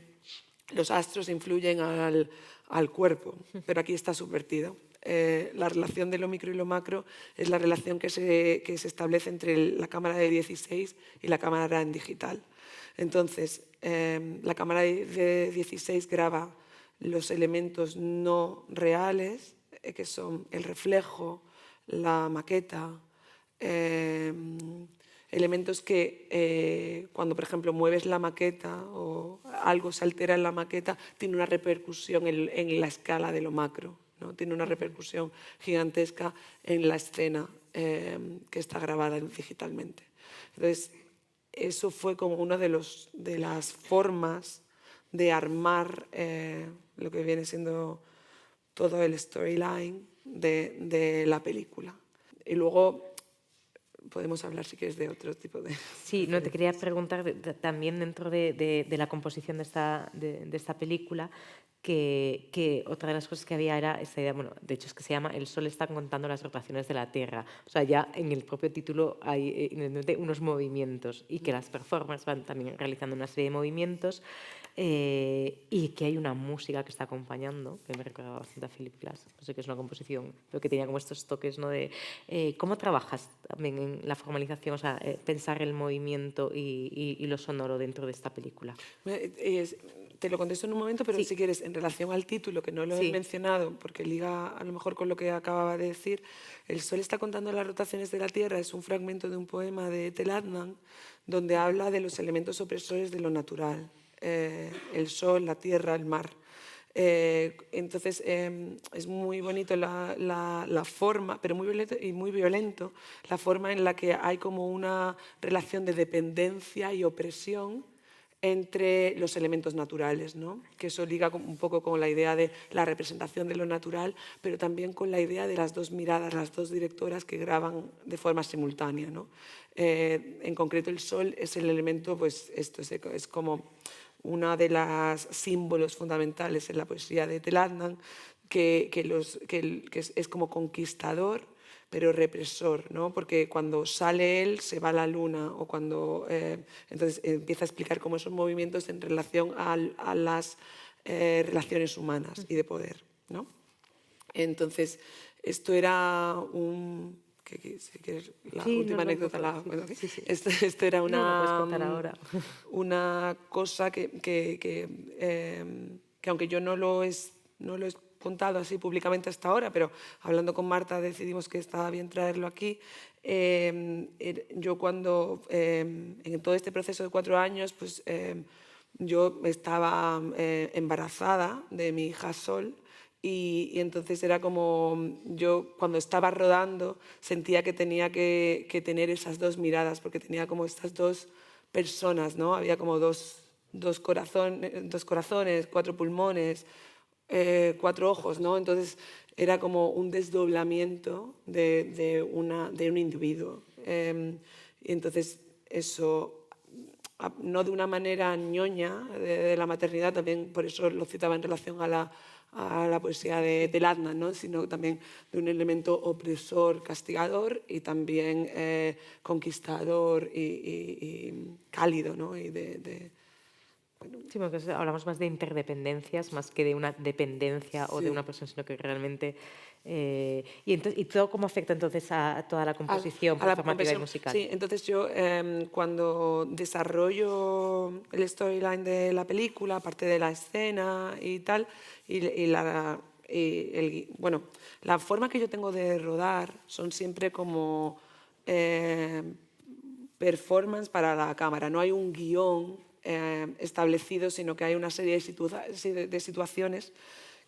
los astros influyen al cuerpo, pero aquí está subvertido. La relación de lo micro y lo macro es la relación que se establece entre la cámara de 16 y la cámara en digital. Entonces, la cámara de 16 graba los elementos no reales, que son el reflejo, la maqueta, elementos que cuando, por ejemplo, mueves la maqueta o algo se altera en la maqueta, tiene una repercusión en la escala de lo macro, ¿no? Tiene una repercusión gigantesca en la escena que está grabada digitalmente. Entonces, eso fue como una de las formas de armar lo que viene siendo todo el storyline de la película. Y luego podemos hablar, si quieres, de otro tipo de... Sí, no, te quería preguntar también dentro de la composición de esta película, que otra de las cosas que había era esta idea, bueno, de hecho es que se llama El Sol está contando las rotaciones de la Tierra. O sea, ya en el propio título hay unos movimientos, y que las performers van también realizando una serie de movimientos, y que hay una música que está acompañando, que me recuerda bastante a Philip Glass. No sé, que es una composición, pero que tenía como estos toques, ¿no? ¿Cómo trabajas también en la formalización, o sea, pensar el movimiento y lo sonoro dentro de esta película? Te lo contesto en un momento, pero sí. Si quieres, en relación al título, que no lo he mencionado, porque liga a lo mejor con lo que acababa de decir, El Sol está contando las rotaciones de la Tierra es un fragmento de un poema de Ethel Adnan, donde habla de los elementos opresores de lo natural, el sol, la tierra, el mar. Entonces es muy bonito la forma, pero muy violento la forma en la que hay como una relación de dependencia y opresión entre los elementos naturales, ¿no? Que eso liga un poco con la idea de la representación de lo natural, pero también con la idea de las 2 miradas, las 2 directoras que graban de forma simultánea, ¿no? En concreto, el sol es el elemento, pues esto es como uno de los símbolos fundamentales en la poesía de Tel Adnan, que es como conquistador, pero represor, ¿no? Porque cuando sale él se va a la luna, o cuando entonces empieza a explicar cómo esos movimientos en relación a las relaciones humanas y de poder, ¿no? Entonces, esto era un... si quieres, la última anécdota. Esto era una cosa que aunque yo no lo he contado así públicamente hasta ahora, pero hablando con Marta decidimos que estaba bien traerlo aquí. Yo cuando, en todo este proceso de 4 años, pues yo estaba embarazada de mi hija Sol, y entonces era como, yo cuando estaba rodando sentía que tenía que tener esas dos miradas, porque tenía como estas dos personas, ¿no? Había como dos corazones, 4 pulmones, 4 ojos, ¿no? Entonces era como un desdoblamiento de un individuo. Y entonces eso, no de una manera ñoña de la maternidad, también por eso lo citaba en relación a la poesía de Tel Adnan, ¿no? Sino también de un elemento opresor, castigador, y también conquistador y cálido, ¿no? Y Sí, porque hablamos más de interdependencias más que de una dependencia o de una persona, sino que realmente... ¿Y todo cómo afecta entonces a toda la composición performativa y musical? Sí, entonces yo cuando desarrollo el storyline de la película, aparte de la escena y tal, bueno, la forma que yo tengo de rodar son siempre como performance para la cámara. No hay un guión establecido, sino que hay una serie de situaciones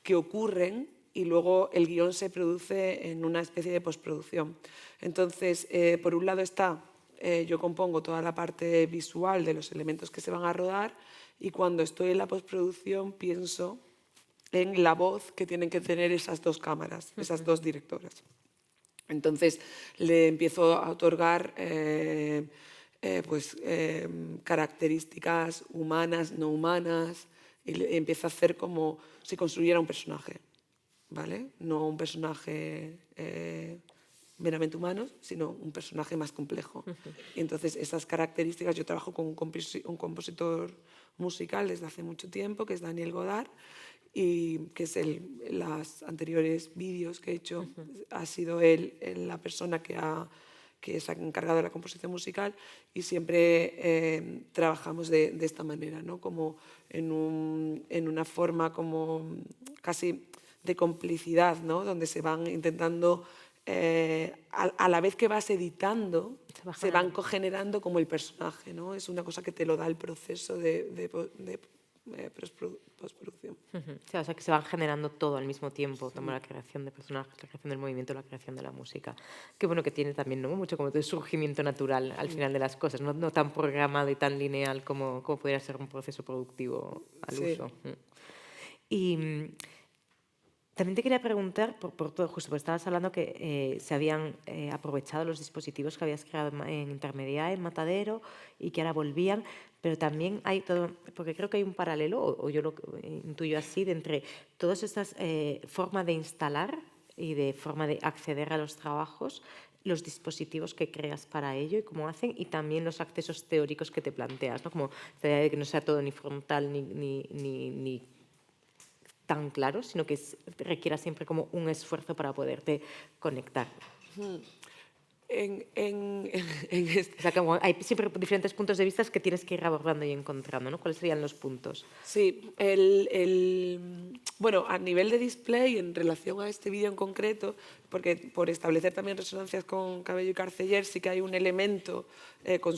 que ocurren y luego el guión se produce en una especie de postproducción. Entonces, por un lado está, yo compongo toda la parte visual de los elementos que se van a rodar, y cuando estoy en la postproducción pienso en la voz que tienen que tener esas dos cámaras, esas dos directoras. Entonces, le empiezo a otorgar características humanas, no humanas, y empieza a hacer como si construyera un personaje, ¿vale? No un personaje meramente humano, sino un personaje más complejo. Y entonces esas características, yo trabajo con un compositor musical desde hace mucho tiempo, que es Daniel Godard, y que es los anteriores vídeos que he hecho, ha sido él la persona que se ha encargado de la composición musical, y siempre trabajamos de esta manera, ¿no? Como en una forma como casi de complicidad, ¿no? Donde se van intentando, a la vez que vas editando, se van cogenerando como el personaje, ¿no? Es una cosa que te lo da el proceso de postproducción. Sí, o sea, que se van generando todo al mismo tiempo, como la creación de personajes, la creación del movimiento, la creación de la música. Qué bueno que tiene también, ¿no? Mucho como de surgimiento natural al final de las cosas, no tan programado y tan lineal como podría ser un proceso productivo al uso. Y también te quería preguntar, por todo, justo porque estabas hablando que se habían aprovechado los dispositivos que habías creado en Intermedia, en Matadero, y que ahora volvían, pero también hay todo, porque creo que hay un paralelo, o yo lo intuyo así, de entre todas estas formas de instalar y de forma de acceder a los trabajos, los dispositivos que creas para ello y cómo hacen, y también los accesos teóricos que te planteas, ¿no? Como esta idea de que no sea todo ni frontal ni tan claro, sino que requiera siempre como un esfuerzo para poderte conectar. O sea, como hay siempre diferentes puntos de vista que tienes que ir abordando y encontrando, ¿no? ¿Cuáles serían los puntos? Sí, bueno, a nivel de display, en relación a este vídeo en concreto, porque por establecer también resonancias con Cabello y Carceller, sí que hay un elemento con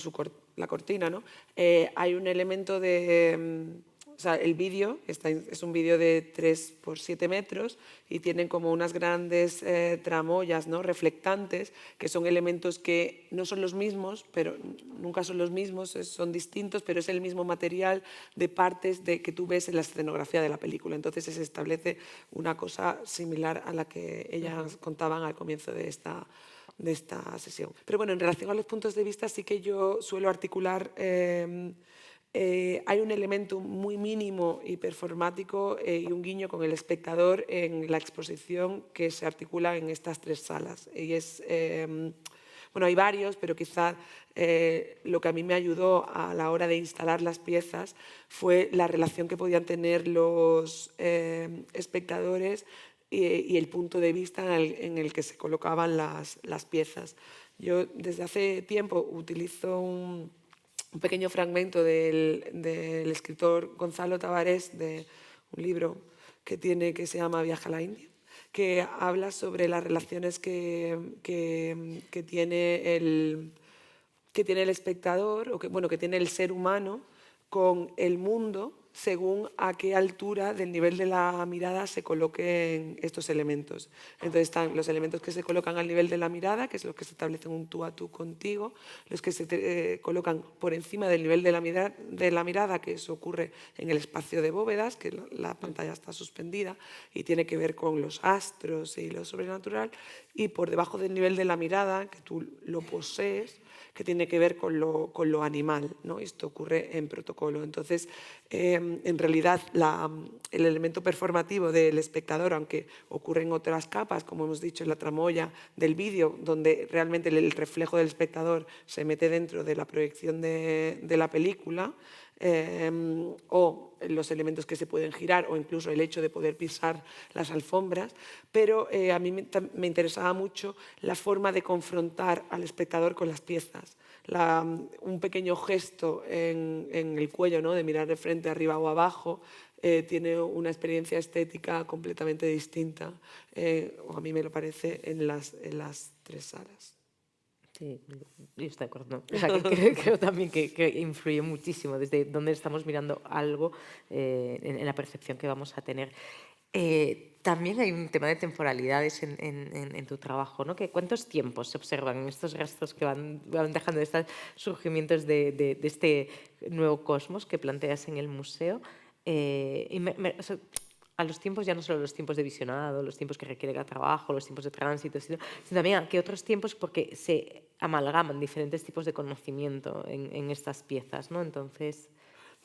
la cortina, ¿no? Hay un elemento de... O sea, el vídeo es un vídeo de 3 por 7 metros y tienen como unas grandes tramoyas, ¿no? Reflectantes, que son elementos que no son los mismos, pero nunca son los mismos, son distintos, pero es el mismo material de partes que tú ves en la escenografía de la película. Entonces se establece una cosa similar a la que ellas contaban al comienzo de esta sesión. Pero bueno, en relación a los puntos de vista, sí que yo suelo articular hay un elemento muy mínimo y performático y un guiño con el espectador en la exposición que se articula en estas 3 salas. Y es, bueno, hay varios, pero quizá lo que a mí me ayudó a la hora de instalar las piezas fue la relación que podían tener los espectadores y el punto de vista en el que se colocaban las piezas. Yo desde hace tiempo utilizo un pequeño fragmento del escritor Gonzalo Tavares, de un libro que se llama Viaje a la India, que habla sobre las relaciones que tiene el espectador, o que tiene el ser humano con el mundo, según a qué altura del nivel de la mirada se coloquen estos elementos. Entonces están los elementos que se colocan al nivel de la mirada, que es lo que se establece un tú a tú contigo, los que se colocan por encima del nivel de la mirada, que eso ocurre en el espacio de bóvedas, que la pantalla está suspendida y tiene que ver con los astros y lo sobrenatural, y por debajo del nivel de la mirada, que tú lo posees, que tiene que ver con lo animal, ¿no? Esto ocurre en protocolo. Entonces, en realidad, el elemento performativo del espectador, aunque ocurre en otras capas, como hemos dicho en la tramoya del vídeo, donde realmente el reflejo del espectador se mete dentro de la proyección de la película, o los elementos que se pueden girar, o incluso el hecho de poder pisar las alfombras, pero a mí me interesaba mucho la forma de confrontar al espectador con las piezas. Un pequeño gesto en el cuello, ¿no?, de mirar de frente, arriba o abajo, tiene una experiencia estética completamente distinta, o a mí me lo parece, en las 3 salas. Sí, yo estoy de acuerdo. O sea, que creo también que influye muchísimo desde dónde estamos mirando algo en la percepción que vamos a tener. También hay un tema de temporalidades en tu trabajo, ¿no? ¿Cuántos tiempos se observan en estos rastros que van dejando estos surgimientos de este nuevo cosmos que planteas en el museo? O sea, a los tiempos, ya no solo los tiempos de visionado, los tiempos que requiere cada trabajo, los tiempos de tránsito, sino también a qué otros tiempos, porque se amalgaman diferentes tipos de conocimiento en estas piezas, ¿no? Entonces...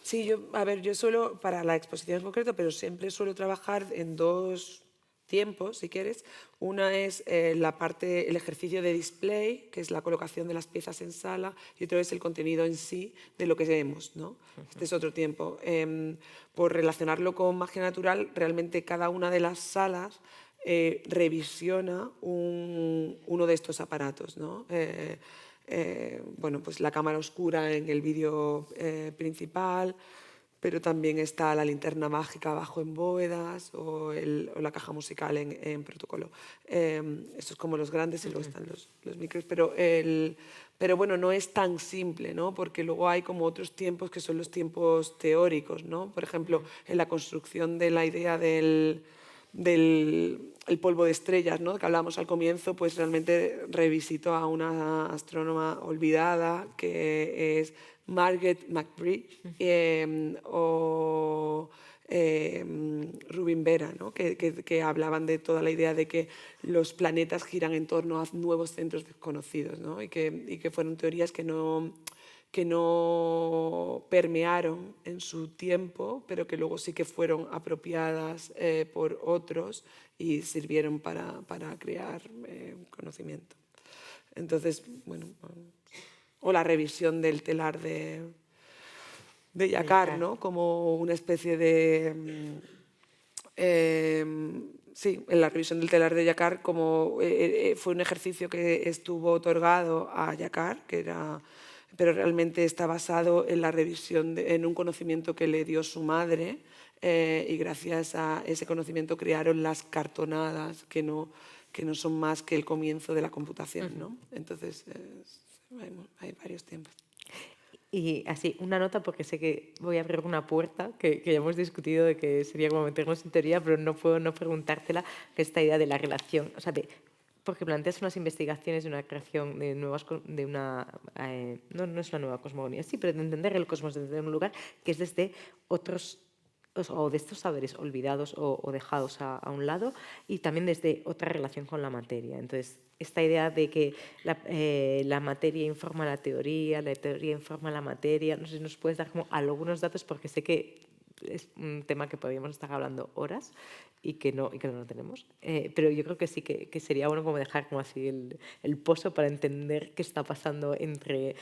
Sí, yo suelo, para la exposición en concreto, pero siempre suelo trabajar en 2 tiempos, si quieres. Una es el ejercicio de display, que es la colocación de las piezas en sala, y otro es el contenido en sí de lo que vemos, ¿no? Este es otro tiempo. Por relacionarlo con magia natural, realmente cada una de las salas revisiona uno de estos aparatos, ¿no? Bueno, pues la cámara oscura en el vídeo principal, pero también está la linterna mágica abajo en bóvedas o la caja musical en protocolo. Estos como los grandes y luego están los micros, pero bueno, no es tan simple, ¿no? Porque luego hay como otros tiempos que son los tiempos teóricos, ¿no? Por ejemplo, en la construcción de la idea del polvo de estrellas, ¿no?, que hablábamos al comienzo, pues realmente revisito a una astrónoma olvidada que es Margaret McBride o Rubin Vera, ¿no?, que hablaban de toda la idea de que los planetas giran en torno a nuevos centros desconocidos, ¿no?, y que fueron teorías que no permearon en su tiempo, pero que luego sí que fueron apropiadas por otros y sirvieron para crear conocimiento. Entonces, bueno, o la revisión del telar de Jacquard, ¿no?, como una especie de... sí, en la revisión del telar de Jacquard fue un ejercicio que estuvo otorgado a Jacquard, pero realmente está basado en la revisión, en un conocimiento que le dio su madre, y gracias a ese conocimiento crearon las cartonadas, que no son más que el comienzo de la computación, ¿no? Entonces, hay varios tiempos. Y así, una nota, porque sé que voy a abrir una puerta que ya hemos discutido de que sería como meternos en teoría, pero no puedo no preguntártela, que esta idea de la relación, o sea, porque planteas unas investigaciones de una creación de nuevas, de una, no es una nueva cosmogonía, sí, pero de entender el cosmos desde un lugar que es desde otros o de estos saberes olvidados o dejados a un lado, y también desde otra relación con la materia. Entonces, esta idea de que la materia informa la teoría informa la materia, no sé si nos puedes dar como algunos datos, porque sé que es un tema que podríamos estar hablando horas y que no tenemos, pero yo creo que sí que sería bueno como dejar como así el pozo para entender qué está pasando entre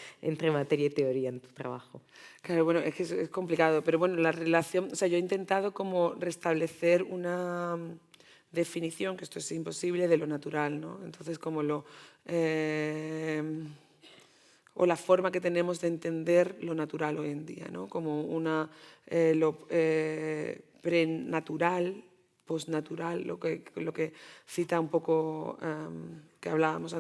materia y teoría en tu trabajo. Claro, bueno, es que es complicado, pero bueno, la relación, o sea, yo he intentado como restablecer una definición, que esto es imposible, de lo natural, ¿no? Entonces, como o la forma que tenemos de entender lo natural hoy en día, ¿no? Como lo prenatural, postnatural, lo que cita un poco, que hablábamos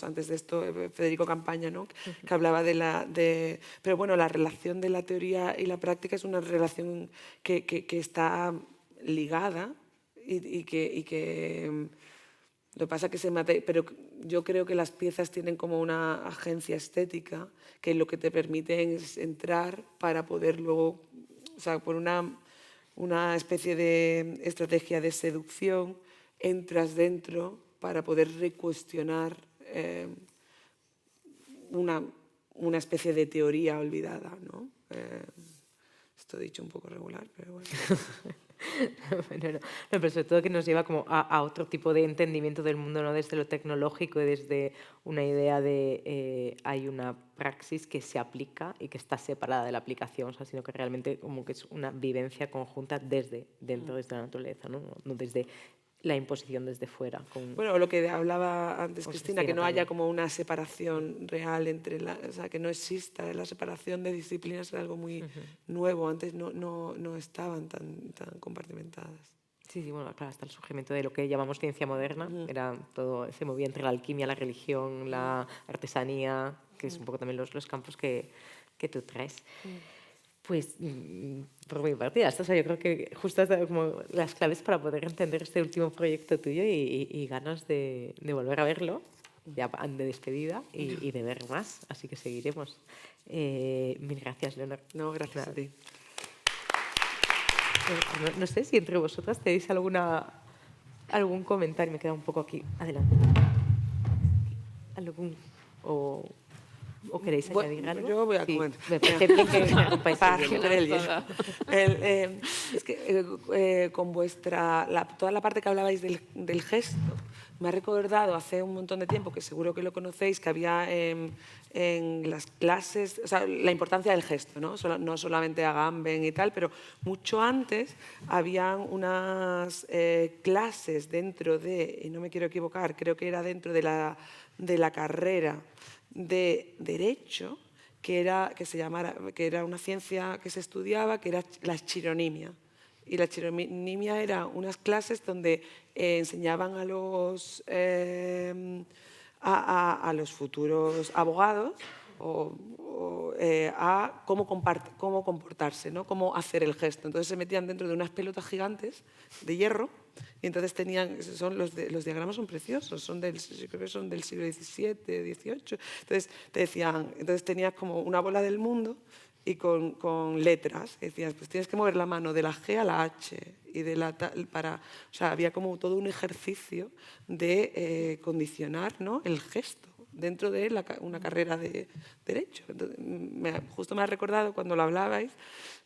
antes de esto, Federico Campaña, ¿no? Que hablaba pero bueno, la relación de la teoría y la práctica es una relación que está ligada y que lo que pasa es que pero yo creo que las piezas tienen como una agencia estética que lo que te permite es entrar para poder luego, o sea, por una especie de estrategia de seducción, entras dentro para poder recuestionar una especie de teoría olvidada, ¿no? Esto dicho un poco regular, pero bueno. No, pero sobre todo que nos lleva como a otro tipo de entendimiento del mundo, no desde lo tecnológico y desde una idea de hay una praxis que se aplica y que está separada de la aplicación, o sea, sino que realmente como que es una vivencia conjunta desde la naturaleza, no desde la imposición desde fuera. Bueno, lo que hablaba antes Cristina, que no haya como una separación real o sea, que no exista la separación de disciplinas, era algo muy nuevo, antes no estaban tan compartimentadas. Sí, bueno, claro, hasta el surgimiento de lo que llamamos ciencia moderna, era todo, se movía entre la alquimia, la religión, la artesanía, que es un poco también los campos que tú traes. Pues, por mi parte, ya está. O sea, yo creo que justo has dado como las claves para poder entender este último proyecto tuyo y ganas de volver a verlo, ya de despedida, y de ver más. Así que seguiremos. Mil gracias, Leonor. No, gracias a ti. No sé si entre vosotras tenéis algún comentario. Me queda un poco aquí. Adelante. ¿O queréis añadir algo? Yo voy a comentar. Me parece bien que me acompáis. Es que con toda la parte que hablabais del gesto, me ha recordado hace un montón de tiempo, que seguro que lo conocéis, que había en las clases, o sea, la importancia del gesto, ¿no? No solamente Agamben y tal, pero mucho antes habían unas clases dentro y no me quiero equivocar, creo que era dentro de la carrera de Derecho, que era una ciencia que se estudiaba, que era la chironimia. Y la chironimia era unas clases donde enseñaban a los futuros abogados a cómo comportarse, ¿no? Cómo hacer el gesto. Entonces se metían dentro de unas pelotas gigantes de hierro y entonces los diagramas son preciosos, yo creo que son del siglo XVII, XVIII. Entonces tenías como una bola del mundo y con letras. Decías, pues tienes que mover la mano de la G a la H y de la tal o sea, había como todo un ejercicio de condicionar, ¿no?, el gesto dentro de una carrera de Derecho. Entonces, justo me ha recordado cuando lo hablabais,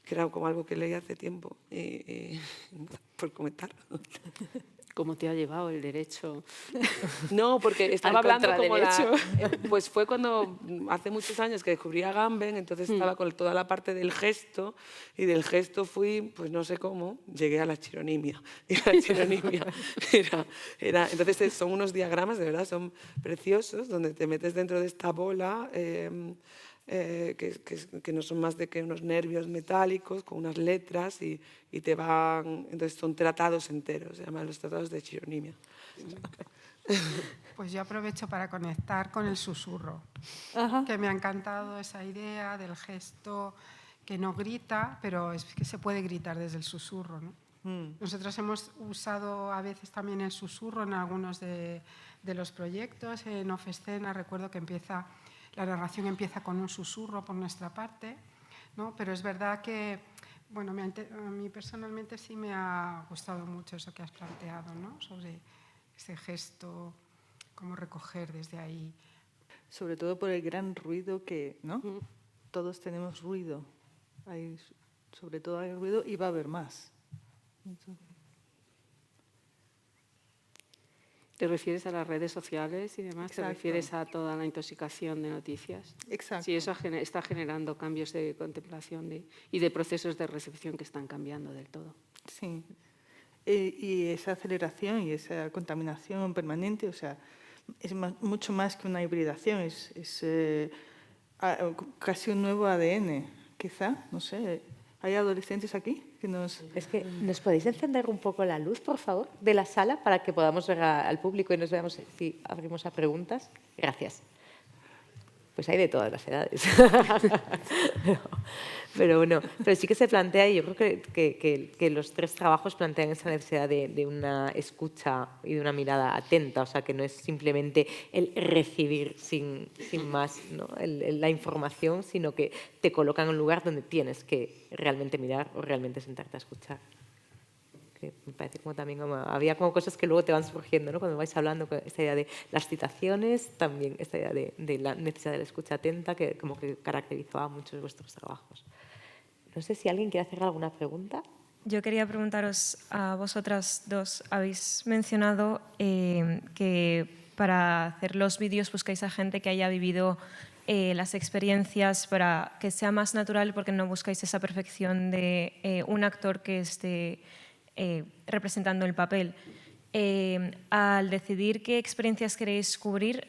que era como algo que leí hace tiempo, por comentar. ¿Cómo te ha llevado el derecho? No, porque estaba hablando como pues fue cuando, hace muchos años que descubrí a Agamben, entonces estaba con toda la parte del gesto, y del gesto fui, pues no sé cómo, llegué a la chironimia. Y la chironimia entonces son unos diagramas, de verdad, son preciosos, donde te metes dentro de esta bola, que no son más de que unos nervios metálicos con unas letras y entonces son tratados enteros, se llaman los tratados de chironimia. Pues yo aprovecho para conectar con el susurro, que me ha encantado esa idea del gesto que no grita, pero es que se puede gritar desde el susurro, ¿no? Nosotros hemos usado a veces también el susurro en algunos de los proyectos. En Off Escena recuerdo que la narración empieza con un susurro por nuestra parte, ¿no? Pero es verdad que Bueno, a mí personalmente sí me ha gustado mucho eso que has planteado, ¿no? Sobre ese gesto, cómo recoger desde ahí. Sobre todo por el gran ruido que, ¿no? Todos tenemos ruido. Sobre todo hay ruido y va a haber más. ¿Te refieres a las redes sociales y demás? Exacto. ¿Te refieres a toda la intoxicación de noticias? Exacto. Sí, eso está generando cambios de contemplación y de procesos de recepción que están cambiando del todo. Sí. Y esa aceleración y esa contaminación permanente, o sea, es mucho más que una hibridación, es casi un nuevo ADN, quizá, no sé. ¿Hay adolescentes aquí? Es que, ¿nos podéis encender un poco la luz, por favor, de la sala para que podamos ver al público y nos veamos si abrimos a preguntas? Gracias. Pues hay de todas las edades. pero bueno, pero sí que se plantea, y yo creo que los tres trabajos plantean esa necesidad de una escucha y de una mirada atenta, o sea, que no es simplemente el recibir sin más, ¿no? la información, sino que te colocan en un lugar donde tienes que realmente mirar o realmente sentarte a escuchar. Que me parece como también había como cosas que luego te van surgiendo, ¿no? Cuando vais hablando, esta idea de las citaciones, también esta idea de la necesidad de la escucha atenta, que como que caracterizaba muchos de vuestros trabajos. No sé si alguien quiere hacer alguna pregunta. Yo quería preguntaros a vosotras dos. Habéis mencionado que para hacer los vídeos buscáis a gente que haya vivido las experiencias para que sea más natural, porque no buscáis esa perfección de un actor que esté representando el papel. Al decidir qué experiencias queréis cubrir,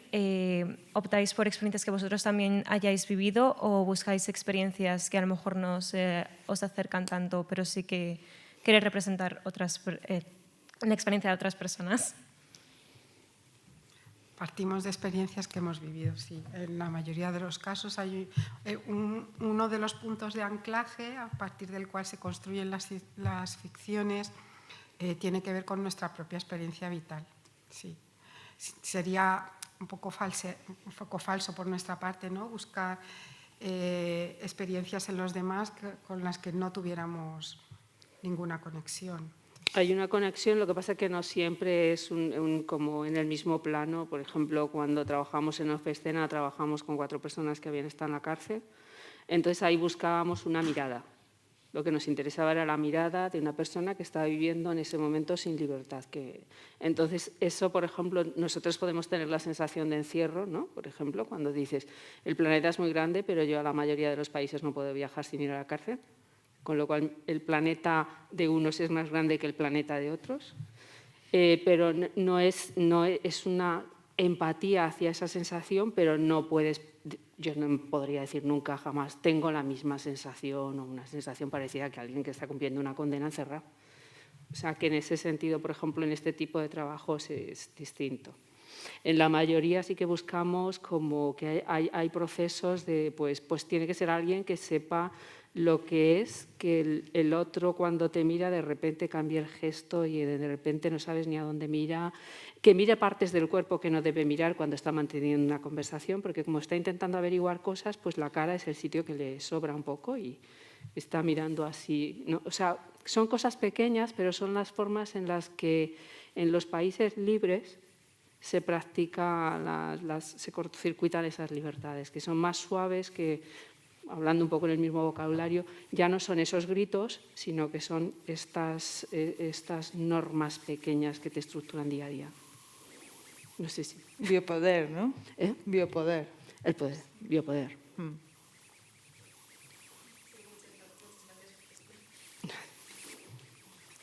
¿optáis por experiencias que vosotros también hayáis vivido o buscáis experiencias que a lo mejor no os acercan tanto, pero sí que queréis representar una experiencia de otras personas? Partimos de experiencias que hemos vivido, sí. En la mayoría de los casos hay uno de los puntos de anclaje a partir del cual se construyen las ficciones, tiene que ver con nuestra propia experiencia vital. Sí. Sería un poco falso por nuestra parte, ¿no? Buscar experiencias en los demás con las que no tuviéramos ninguna conexión. Hay una conexión, lo que pasa es que no siempre es como en el mismo plano. Por ejemplo, cuando trabajamos en Off-Escena, trabajamos con 4 personas que habían estado en la cárcel. Entonces ahí buscábamos una mirada. Lo que nos interesaba era la mirada de una persona que estaba viviendo en ese momento sin libertad. Entonces eso, por ejemplo, nosotros podemos tener la sensación de encierro, ¿no? Por ejemplo, cuando dices, el planeta es muy grande, pero yo a la mayoría de los países no puedo viajar sin ir a la cárcel. Con lo cual el planeta de unos es más grande que el planeta de otros, pero no es una empatía hacia esa sensación, pero yo no podría decir nunca jamás tengo la misma sensación o una sensación parecida que alguien que está cumpliendo una condena encerrado. O sea que en ese sentido, por ejemplo, en este tipo de trabajos es distinto. En la mayoría sí que buscamos como que hay procesos de, pues tiene que ser alguien que sepa lo que es que el otro cuando te mira de repente cambia el gesto y de repente no sabes ni a dónde mira, que mire partes del cuerpo que no debe mirar cuando está manteniendo una conversación, porque como está intentando averiguar cosas, pues la cara es el sitio que le sobra un poco y está mirando así, ¿no? O sea, son cosas pequeñas, pero son las formas en las que en los países libres se se cortocircuitan esas libertades, que son más suaves, que, hablando un poco en el mismo vocabulario, ya no son esos gritos, sino que son estas normas pequeñas que te estructuran día a día. No sé si... Biopoder, ¿no? Biopoder. El poder, biopoder.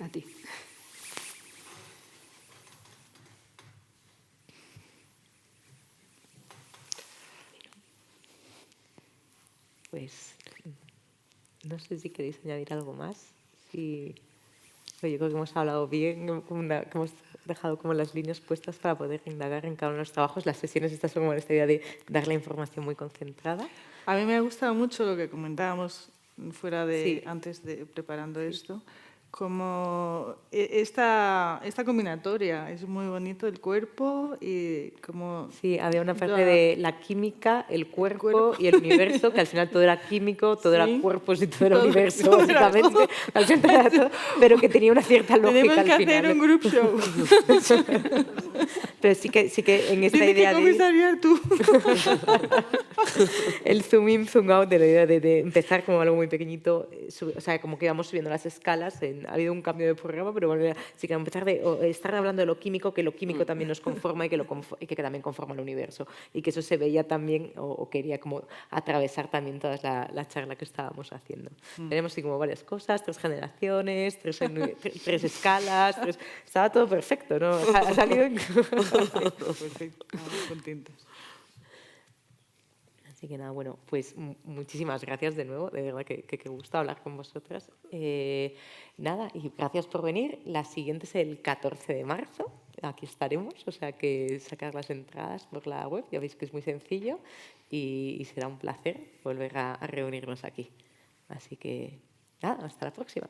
A ti. Pues no sé si queréis añadir algo más. Yo creo que hemos hablado bien, que hemos dejado como las líneas puestas para poder indagar en cada uno de los trabajos. Las sesiones estas son como esta idea de dar la información muy concentrada. A mí me ha gustado mucho lo que comentábamos fuera de, Sí. antes de preparando esto, como esta combinatoria. Es muy bonito el cuerpo y como... Sí, había una parte de la química, el cuerpo y el universo, que al final todo era químico, todo era cuerpos y todo era universo, todo básicamente. Al final era todo, pero que tenía una cierta lógica Tenemos que al final. hacer un group show. Pero sí que en esta Tienes idea que de... comisariar tú. El zoom in, zoom out de la idea de empezar como algo muy pequeñito, o sea, como que íbamos subiendo las escalas, ha habido un cambio de programa, pero bueno, sí que empezar de estar hablando de lo químico, que lo químico también nos conforma y que también conforma el universo, y que eso se veía también, o quería como atravesar también toda la charla que estábamos haciendo. Tenemos así como varias cosas, 3 generaciones, 3 escalas, estaba todo perfecto, ¿no? Ha salido... Perfecto, estamos contentos. Así que nada, bueno, pues muchísimas gracias de nuevo, de verdad que gusto hablar con vosotras. Nada, y gracias por venir. La siguiente es el 14 de marzo, aquí estaremos, o sea que sacar las entradas por la web, ya veis que es muy sencillo y será un placer volver a reunirnos aquí. Así que nada, hasta la próxima.